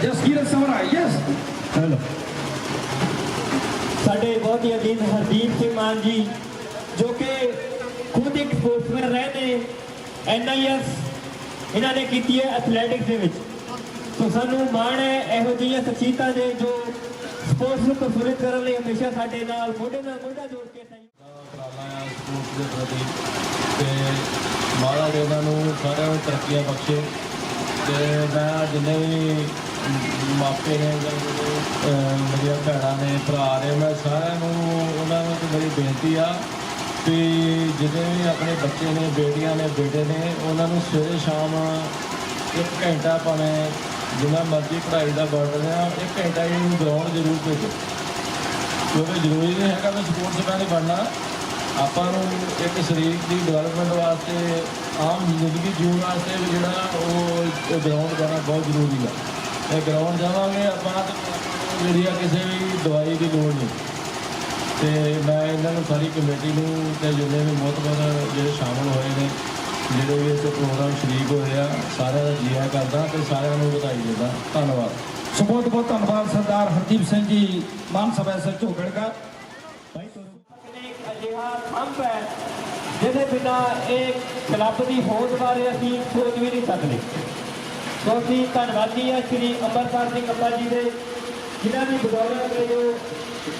ਜਸਕੀਰਤ ਸਵਰਾ ਯੈਸ ਹੈਲੋ ਸਾਡੇ ਬਹੁਤ ਹੀ ਅਧੀਨ ਹਰਦੀਪ ਸਿੰਘ ਮਾਨ ਜੀ ਜੋ ਕਿ ਖੁਦ ਇੱਕ ਸਪੋਰਟਸਮੈਨ ਰਹੇ ਨੇ NIS ਇਹਨਾਂ ਨੇ ਕੀਤੀ ਹੈ ਐਥਲੈਟਿਕਸ ਦੇ ਵਿੱਚ। ਸੋ ਸਾਨੂੰ ਮਾਣ ਹੈ ਇਹੋ ਜਿਹੀਆਂ ਸ਼ਖਸੀਅਤਾਂ ਦੇ ਜੋ ਸਪੋਰਟਸ ਨੂੰ ਪ੍ਰਫੁੱਲਿਤ ਕਰਨ ਲਈ ਹਮੇਸ਼ਾ ਸਾਡੇ ਨਾਲ ਮੋਢੇ ਨਾਲ ਮੋਢਾ ਜੋੜ ਕੇ ਉਪਰਾਲਾ ਆ ਸਪੋਰਟਸ ਦੇ ਪ੍ਰਤੀ ਤੇ ਮਹਾਰਾਜ ਉਹਨਾਂ ਨੂੰ ਸਾਰਿਆਂ ਨੂੰ ਤਰੱਕੀਆਂ ਬਖਸ਼ੇ। ਤੇ ਮੈਂ ਜਿੰਨੇ ਵੀ ਮਾਪੇ ਨੇ ਜਾਂ ਮੇਰੀਆਂ ਭੈਣਾਂ ਨੇ ਭਰਾ ਨੇ ਮੈਂ ਸਾਰਿਆਂ ਨੂੰ ਉਹਨਾਂ ਨੂੰ ਮੇਰੀ ਬੇਨਤੀ ਆ ਵੀ ਜਿਹਦੇ ਵੀ ਆਪਣੇ ਬੱਚੇ ਨੇ ਬੇਟੀਆਂ ਨੇ ਬੇਟੇ ਨੇ ਉਹਨਾਂ ਨੂੰ ਸਵੇਰੇ ਸ਼ਾਮ 1 ਘੰਟਾ ਭਾਵੇਂ ਜਿੰਨਾ ਮਰਜ਼ੀ ਪੜ੍ਹਾਈ ਦਾ ਬਰਡਨ ਆ 1 ਘੰਟਾ ਇਹਨੂੰ ਗਰਾਊਂਡ ਜ਼ਰੂਰ ਭੇਜੋ ਕਿਉਂਕਿ ਜ਼ਰੂਰੀ ਨਹੀਂ ਹੈਗਾ ਵੀ ਸਪੋਰਟਸਮੈਨ ਹੀ ਬਣਨਾ। ਆਪਾਂ ਨੂੰ ਇੱਕ ਸਰੀਰ ਦੀ ਡਿਵੈਲਪਮੈਂਟ ਵਾਸਤੇ ਆਮ ਜ਼ਿੰਦਗੀ ਜਿਉਣ ਵਾਸਤੇ ਵੀ ਜਿਹੜਾ ਉਹ ਗਰਾਊਂਡ ਜਾਣਾ ਬਹੁਤ ਜ਼ਰੂਰੀ ਆ। ਇਹ ਗਰਾਊਂਡ ਜਾਵਾਂਗੇ ਆਪਾਂ ਜਿਹੜੀ ਆ ਕਿਸੇ ਵੀ ਦਵਾਈ ਦੀ ਲੋੜ ਨਹੀਂ। ਤੇ ਮੈਂ ਇਹਨਾਂ ਨੂੰ ਸਾਰੀ ਕਮੇਟੀ ਨੂੰ ਤੇ ਜਿੰਨੇ ਵੀ ਮੁਤਬਰ ਜਿਹੜੇ ਸ਼ਾਮਲ ਹੋਏ ਨੇ ਜਿਹੜੇ ਵੀ ਇਸ ਪ੍ਰੋਗਰਾਮ ਸ਼ਰੀਕ ਹੋਏ ਆ ਸਾਰਿਆਂ ਦਾ ਜੀ ਆਇਆਂ ਕਰਦਾ ਤੇ ਸਾਰਿਆਂ ਨੂੰ ਵਧਾਈ ਦਿੰਦਾ। ਧੰਨਵਾਦ। ਸੋ ਬਹੁਤ ਬਹੁਤ ਧੰਨਵਾਦ ਸਰਦਾਰ ਹਰਦੀਪ ਸਿੰਘ ਜੀ ਮਾਨ ਸਾਹਿਬ ਐਸਐਚਓ ਬਿਲਗਾ। ਅਜਿਹਾ ਖੰਭ ਹੈ ਜਿਹਦੇ ਬਿਨਾਂ ਇਹ ਕਲੱਬ ਦੀ ਹੋਂਦ ਬਾਰੇ ਅਸੀਂ ਸੋਚ ਵੀ ਨਹੀਂ ਸਕਦੇ। ਸੋ ਅਸੀਂ ਧੰਨਵਾਦੀ ਹਾਂ ਸ਼੍ਰੀ ਅੰਮ੍ਰਿਤਪਾਲ ਸਿੰਘ ਅੱਬਾ ਜੀ ਦੇ ਜਿਨ੍ਹਾਂ ਦੀ ਬਦੌਲਤ ਜੋ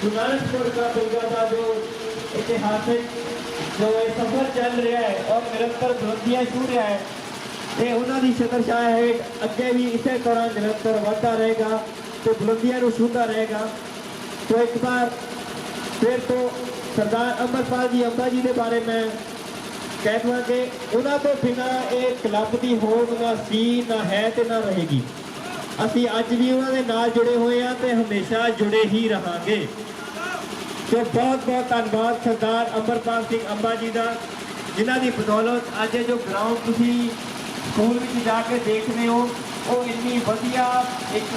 ਗੁਰੂ ਨਾਨਕ ਸਪੋਰਟਸ ਕਲੱਬ ਬਿਲਗਾ ਦਾ ਜੋ ਇਤਿਹਾਸਿਕ ਜੋ ਇਹ ਸਫ਼ਰ ਚੱਲ ਰਿਹਾ ਹੈ ਔਰ ਨਿਰੰਤਰ ਬੁਲੰਦੀਆਂ ਛੂਹ ਰਿਹਾ ਹੈ ਤੇ ਉਹਨਾਂ ਦੀ ਸ਼ਤਰਸ਼ਾਹ ਹੇਠ ਅੱਗੇ ਵੀ ਇਸੇ ਤਰ੍ਹਾਂ ਨਿਰੰਤਰ ਵਧਦਾ ਰਹੇਗਾ ਤੇ ਬੁਲੰਦੀਆਂ ਨੂੰ ਛੂਹਦਾ ਰਹੇਗਾ। तो एक बार फिर तो सरदार अमरपाल जी अंबा जी के बारे में कह दूँ कि उन्होंने तो बिना ये क्लब की होड़ ना सी ना है तो ना रहेगी। असी अज भी उन्होंने नाल जुड़े हुए हैं तो हमेशा जुड़े ही रहांगे। तो बहुत बहुत धन्यवाद सरदार अमरपाल सिंह अंबा जी का जिन्हों की बदौलत अज जो ग्राउंड तुसी स्कूल में जाके देख रहे हो वो इन्नी वधिया एक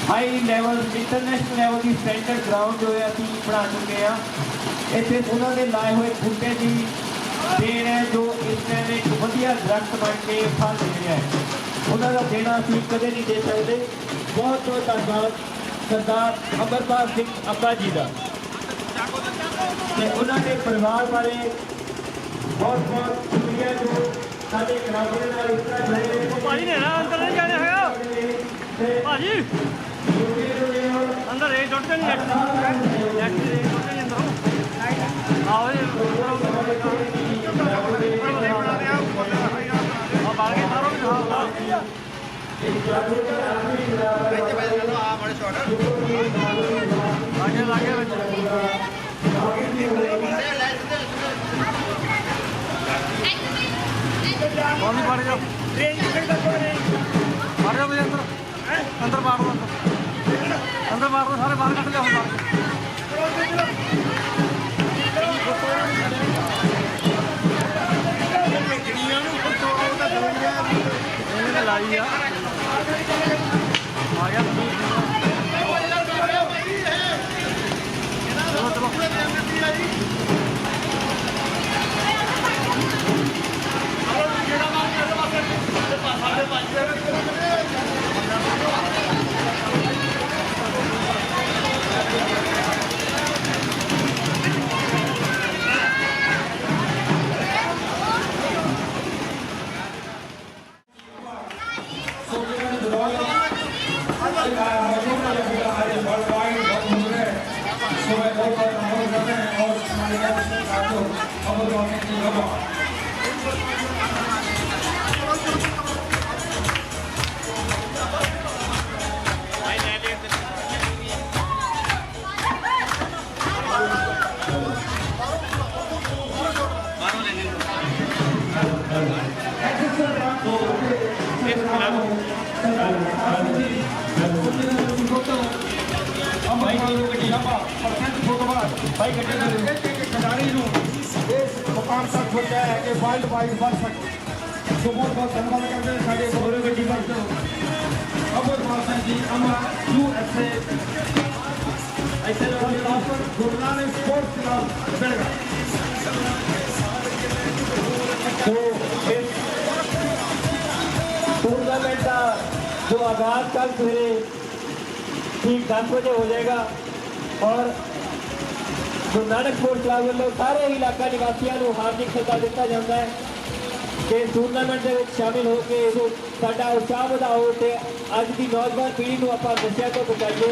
हाई लैवल इंटरनेशनल लैवल की स्टैंडर्ड ग्राउंड जो है अभी बना चुके हैं। इतने उन्होंने लाए हुए बूटे की देन है जो इस टाइम एक वधिया दरख्त बन के फल दे रहा है। उन्होंने देना अभी कदे नहीं दे सकते। बहुत बहुत धन्यवाद सरदार अमरपाल सिंह अंबा जी का। उन्होंने परिवार बारे बहुत बहुत शुक्रिया जो साढ़े क्लब के नाल इस तरह जुड़े। भाजी ने ना अंदर नहीं जाने है भाजी अंदर एक डॉट नहीं अंदर आओ पड़ जाओ मुझे अंदर मार दो अंदर मार दो सारे बाहर कट जाओ लाई आ गया चलो खिलाड़ी इस मुकाम तक पहुंचा है कि वर्ल्ड वाइड बन सके। तो बहुत बहुत धन्यवाद करते हैं साढ़े गौरव गड्डी पर अमर भाषण जी अमर USA ऐसे गुरु नानक स्पोर्ट्स क्लब बेलगाम। तो इस टूर्नामेंट का जो आगाज कल सवेरे ठीक 10 बजे हो जाएगा और गुरु नानक स्पोर्ट्स क्लब वालों सारे इलाका निवासियों को हार्दिक सੱਦਾ ਦਿੱਤਾ ਜਾਂਦਾ है कि टूर्नामेंट के शामिल होकर साडा उत्साह ਵਧਾਓ ਤੇ ਅੱਜ ਦੀ नौजवान पीढ़ी ਨੂੰ ਆਪਾਂ ਨਸ਼ਿਆਂ ਤੋਂ ਬਚਾਈਏ।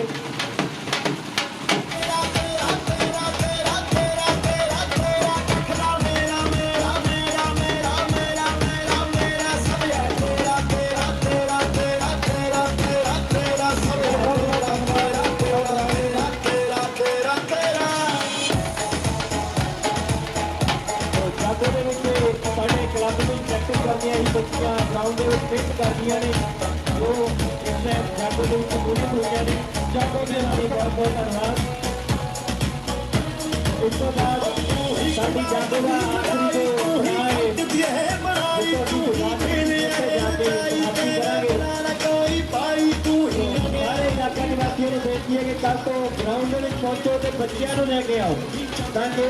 बच्चियां ग्राउंड में फिट करदियां ने जो इसने जागो के विच पूरी होईयां ने जागो दे लिए बहुत बहुत धन्यवाद। इस तो बाद साडी जागो का आखिरी जो है सारे इलाका निवासियों ने बेनती है कि कल तो ग्राउंड में पहुंचो तो बच्चियां लेके आओ ताकि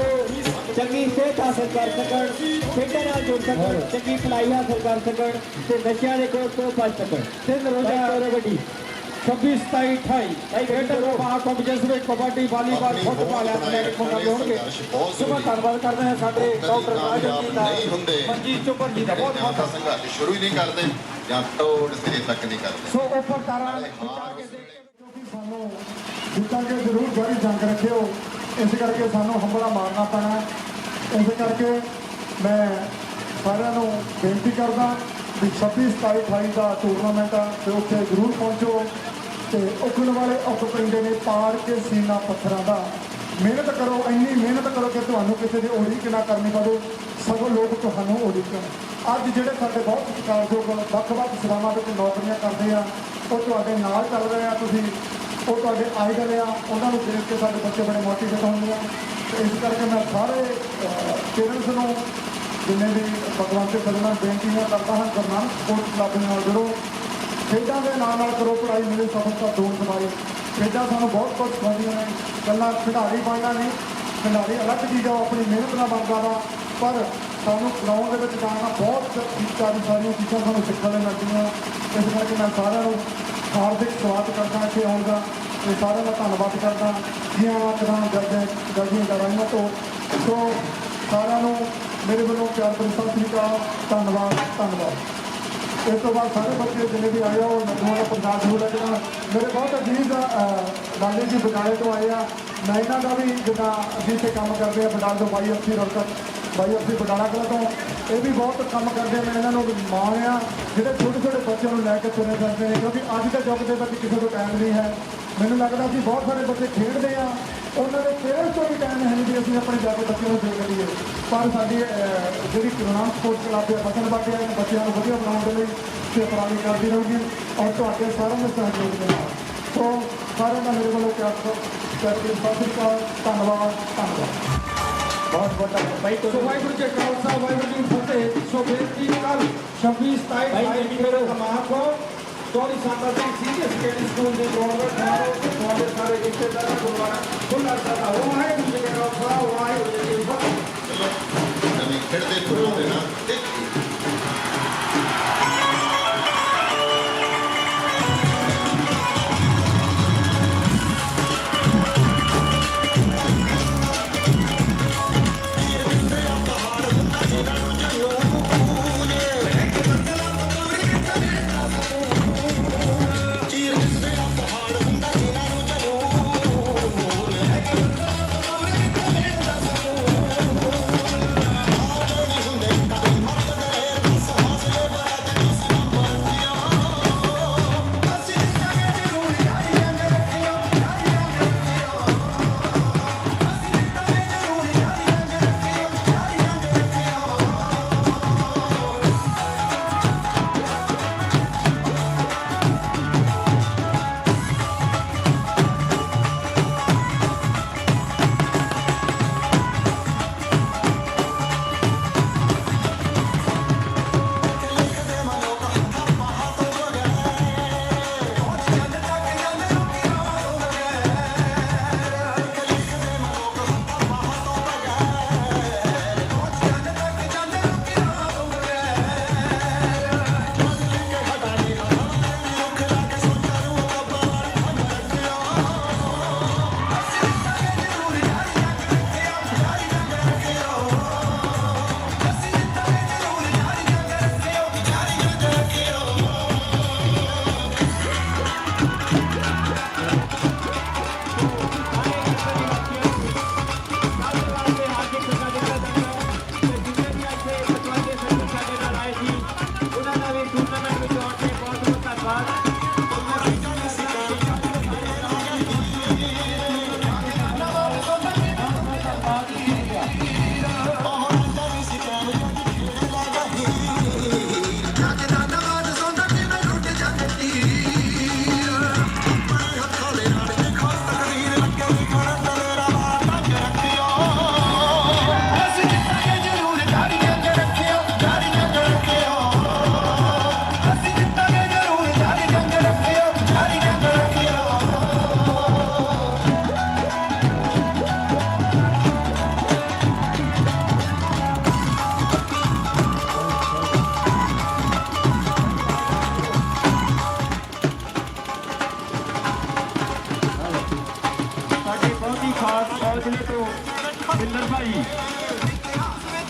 चंगी सेहत हासिल कर सकन, खेडों नाल जुड़ सकन, चंगी भलाई हासिल कर सकन ते नशियां दे कोल तो बच सकन। 3 रोज़ा गौरव गड्डी 26, 27, 28 खेडर महाकुंभ जिस ਵਿੱਚ कबड्डी वालीबॉल फुटबॉल एथलेटिक मुकाबले होंगे। सुबह धन्यवाद करते हैं साडे डॉक्टर राजन जी का मंजीत चोपर जी का बहुत बहुत संघर्ष शुरू ही नहीं करते ਜਾਂ ਤੋੜ ਸਿਰੇ ਤੱਕ ਨਹੀਂ ਕਰਦੇ। ਸੋ ਉੱਪਰ ਤਾਰਾਂ ਸਾਨੂੰ ਜਿੱਤਾਂ ਕੇ ਜ਼ਰੂਰ ਜਾਰੀ ਜੰਗ ਰੱਖਿਓ। ਇਸ ਕਰਕੇ ਸਾਨੂੰ ਹੰਬਲਾ ਮਾਰਨਾ ਪੈਣਾ। ਇਸ ਕਰਕੇ ਮੈਂ ਸਾਰਿਆਂ ਨੂੰ ਬੇਨਤੀ ਕਰਦਾ ਵੀ 26, 27, 28 ਦਾ ਟੂਰਨਾਮੈਂਟ ਆ ਤੇ ਉੱਥੇ ਜ਼ਰੂਰ ਪਹੁੰਚੋ ਤੇ ਉੱਠਣ ਵਾਲੇ ਉੱਠ ਪੈਂਦੇ ਨੇ ਪਾੜ ਕੇ ਸੀਨਾ ਪੱਥਰਾਂ ਦਾ। ਮਿਹਨਤ ਕਰੋ, ਇੰਨੀ ਮਿਹਨਤ ਕਰੋ ਕਿ ਤੁਹਾਨੂੰ ਕਿਸੇ ਦੀ ਉਡੀਕ ਨਾ ਕਰਨੀ ਪਵੇ, ਸਗੋਂ ਲੋਕ ਤੁਹਾਨੂੰ ਉਡੀਕਣ। ਅੱਜ ਜਿਹੜੇ ਸਾਡੇ ਬਹੁਤ ਸਤਿਕਾਰਯੋਗ ਵੱਖ-ਵੱਖ ਸੇਵਾਵਾਂ ਵਿੱਚ ਨੌਕਰੀਆਂ ਕਰਦੇ ਆ ਉਹ ਤੁਹਾਡੇ ਨਾਲ ਚੱਲ ਰਹੇ ਆ, ਤੁਸੀਂ ਉਹ ਤੁਹਾਡੇ ਆਈਡਲ ਆ, ਉਹਨਾਂ ਨੂੰ ਦੇਖ ਕੇ ਸਾਡੇ ਬੱਚੇ ਬੜੇ ਮੋਟੀਵੇਟ ਹੁੰਦੇ ਆ। ਤੇ ਇਸ ਕਰਕੇ ਮੈਂ ਸਾਰੇ ਪੇਰੈਂਟਸ ਨੂੰ ਜਿੰਨੇ ਵੀ ਭਗਵਾਨ ਦੇ ਬਦਲਾਂ ਬੇਨਤੀਆਂ ਕਰਦਾ ਹਾਂ ਗੁਰੂ ਨਾਨਕ ਸਪੋਰਟਸ ਕਲੱਬ ਨਾਲ ਜੁੜੋ, ਖੇਡਾਂ ਦੇ ਨਾਲ ਕਰੋ ਪੜ੍ਹਾਈ, ਮਿਲੇ ਸਫਲਤਾ ਦੂਰ ਦਵਾਈ। ਖੇਡਾਂ ਸਾਨੂੰ ਬਹੁਤ ਕੁਝ ਸਿਖਾਉਂਦੀਆਂ ਨੇ, ਇਕੱਲਾ ਖਿਡਾਰੀ ਬਣਨਾ ਨਹੀਂ, ਖਿਡਾਰੀ ਅਲੱਗ ਚੀਜ਼ ਆ, ਆਪਣੀ ਮਿਹਨਤ ਨਾਲ ਬਣਦਾ ਵਾ, ਪਰ ਸਾਨੂੰ ਗਰਾਊਂਡ ਦੇ ਵਿੱਚ ਜਾਣਾ ਬਹੁਤ ਸਾਰੀਆਂ ਚੀਜ਼ਾਂ ਸਾਨੂੰ ਸਿੱਖਣ ਨੂੰ ਮਿਲਦੀਆਂ। ਇਸ ਕਰਕੇ ਮੈਂ ਸਾਰਿਆਂ ਨੂੰ ਹਾਰਦਿਕ ਸਵਾਗਤ ਕਰਦਾ ਇੱਥੇ ਆਉਣ ਦਾ ਤੇ ਸਾਰਿਆਂ ਦਾ ਧੰਨਵਾਦ ਕਰਦਾ ਜੀ ਆਇਆਂ ਜੱਜੀਆਂ ਗਰਾਈਆਂ ਤੋਂ। ਸੋ ਸਾਰਿਆਂ ਨੂੰ ਮੇਰੇ ਵੱਲੋਂ ਪਿਆਰ ਭਰੀ ਸਤਿ ਸ੍ਰੀ ਅਕਾਲ, ਧੰਨਵਾਦ। ਇਸ ਤੋਂ ਬਾਅਦ ਸਾਰੇ ਬੱਚੇ ਜਿੰਨੇ ਵੀ ਆਏ ਆ ਉਹ ਨੌਜਵਾਨ ਪੰਜਾਬ ਜ਼ਰੂਰ ਲੱਗਣਾ। ਮੇਰੇ ਬਹੁਤ ਅਜੀਜ਼ ਲਾਲੀ ਜੀ ਬਟਾਲੇ ਤੋਂ ਆਏ ਆ, ਮੈਂ ਇਹਨਾਂ ਦਾ ਵੀ ਜਿੱਦਾਂ ਅਸੀਂ ਇੱਥੇ ਕੰਮ ਕਰਦੇ ਆ ਬਟਾਲੇ ਤੋਂ YFC ਰੌਣਕ YFC ਬਟਾਲਾ ਕਲਾ ਤੋਂ, ਇਹ ਵੀ ਬਹੁਤ ਕੰਮ ਕਰਦੇ ਆ। ਮੈਂ ਇਹਨਾਂ ਨੂੰ ਮਾਣ ਆ ਜਿਹੜੇ ਛੋਟੇ ਛੋਟੇ ਬੱਚਿਆਂ ਨੂੰ ਲੈ ਕੇ ਤੁਰੇ ਫਿਰਦੇ ਨੇ, ਕਿਉਂਕਿ ਅੱਜ ਦੇ ਯੁੱਗ ਦੇ ਵਿੱਚ ਕਿਸੇ ਕੋਲ ਟਾਈਮ ਨਹੀਂ ਹੈ। ਮੈਨੂੰ ਲੱਗਦਾ ਸੀ ਬਹੁਤ ਸਾਰੇ ਬੱਚੇ ਖੇਡਦੇ ਆ, ਉਹਨਾਂ ਦੇ ਪੇਰੈਂਟਸ ਤੋਂ ਵੀ ਟਾਈਮ ਹੈ ਨਹੀਂ ਵੀ ਅਸੀਂ ਆਪਣੇ ਜਾ ਕੇ ਬੱਚਿਆਂ ਨੂੰ ਦੇਖ ਲਈਏ। ਪਰ ਸਾਡੀ ਜਿਹੜੀ ਗੁਰੂ ਨਾਨਕ ਸਪੋਰਟਸ ਕਲੱਬ ਦੇ ਬਚਨ ਬਾਟੇ ਬੱਚਿਆਂ ਨੂੰ ਵਧੀਆ ਬਣਾਉਣ ਦੇ ਲਈ ਤੇ ਉਪਰਾਲੇ ਕਰਦੀ ਰਹੂਗੀ ਔਰ ਤੁਹਾਡੇ ਸਾਰਿਆਂ ਦੇ ਸਹਿਯੋਗ ਦੇ ਨਾਲ। ਸੋ ਸਾਰਿਆਂ ਦਾ ਮੇਰੇ ਵੱਲੋਂ ਪਿਆਰ ਕਰਕੇ ਸਤਿ ਸ੍ਰੀ ਅਕਾਲ, ਧੰਨਵਾਦ। ਬਹੁਤ ਬਹੁਤ ਭਾਈ ਤੋਂ ਵਾਹਿਗੁਰੂ ਜੀ ਖਾਲਸਾ ਵਾਹਿਗੁਰੂ ਜੀ ਫਤਿਹ। ਸੋ ਬੇਨਤੀ ਕੱਲ 26, 27 ਮਹਾਕੋਂ ਚੌਧਰੀ ਸਾਦਾ ਸਿੰਘ ਸੀਨੀਅਰ ਸੈਕੰਡਰੀ ਸਕੂਲ ਦੇ ਗਰਾਊਂਡ ਵਿੱਚ ਤੁਹਾਡੇ ਸਾਰੇ ਰਿਸ਼ਤੇਦਾਰਾਂ ਗੁਰਦੁਆਰਾ ਖੁੱਲ੍ਹਾ ਸਾਡਾ ਵਾਹਿਗੁਰੂ ਜੀ ਕਾ ਖਾਲਸਾ ਵਾਹਿਗੁਰੂ ਜੀ ਕੀ ਫਤਿਹ। ਨਵੀਂ ਖੇਡਦੇ ਗੁਰੂ ਦੇ ਨਾਲ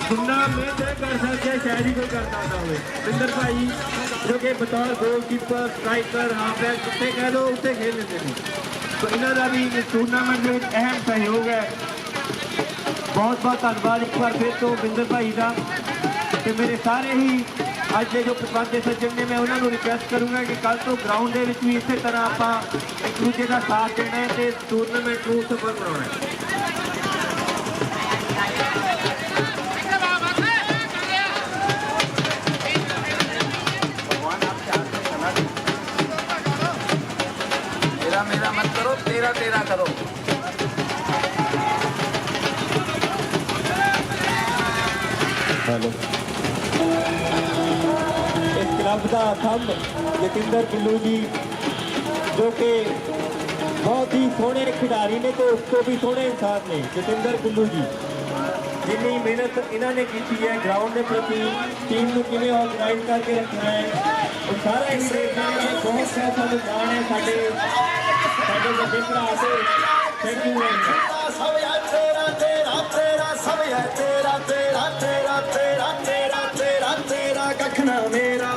जिन्ना मिहनत कर सकते हैं शायद ही कोई कर सकता हो। बिंदर भाई जो कि बतौर गोलकीपर स्ट्राइकर हाफबैक उत्ते कह लो उत्ते खेल लेते हैं, तो इन्हों का भी इस टूर्नामेंट में अहम सहयोग है। बहुत बहुत धन्यवाद एक बार फिर तो बिंदर भाई का। तो मेरे सारे ही अज के जो पंच सज्जन ने मैं उन्होंने रिक्वेस्ट करूँगा कि कल तो ग्राउंड के भी इस तरह आप एक दूजे का साथ देना है तो टूरनामेंट को सफल बनाना है। मेरा मेरा मत करो, तेरा तेरा करो। हेलो इस क्लब का थंब जतिंदर गिल्लू जी जो कि बहुत ही सोहने खिडारी ने तो उसको भी सोहने इंसान ने। जतिंदर गिल्लू जी जिन्नी मेहनत इन्होंने की है ग्राउंड के प्रति, टीम को किमें ऑर्गेनाइज करके रखना है, और सारा ही देखना है। बहुत सा सानू मान है साडे वड्डे भरा से। Thank you very much. सब है तेरा तेरा तेरा सब है तेरा तेरा तेरा तेरा तेरा तेरा तेरा कखना मेरा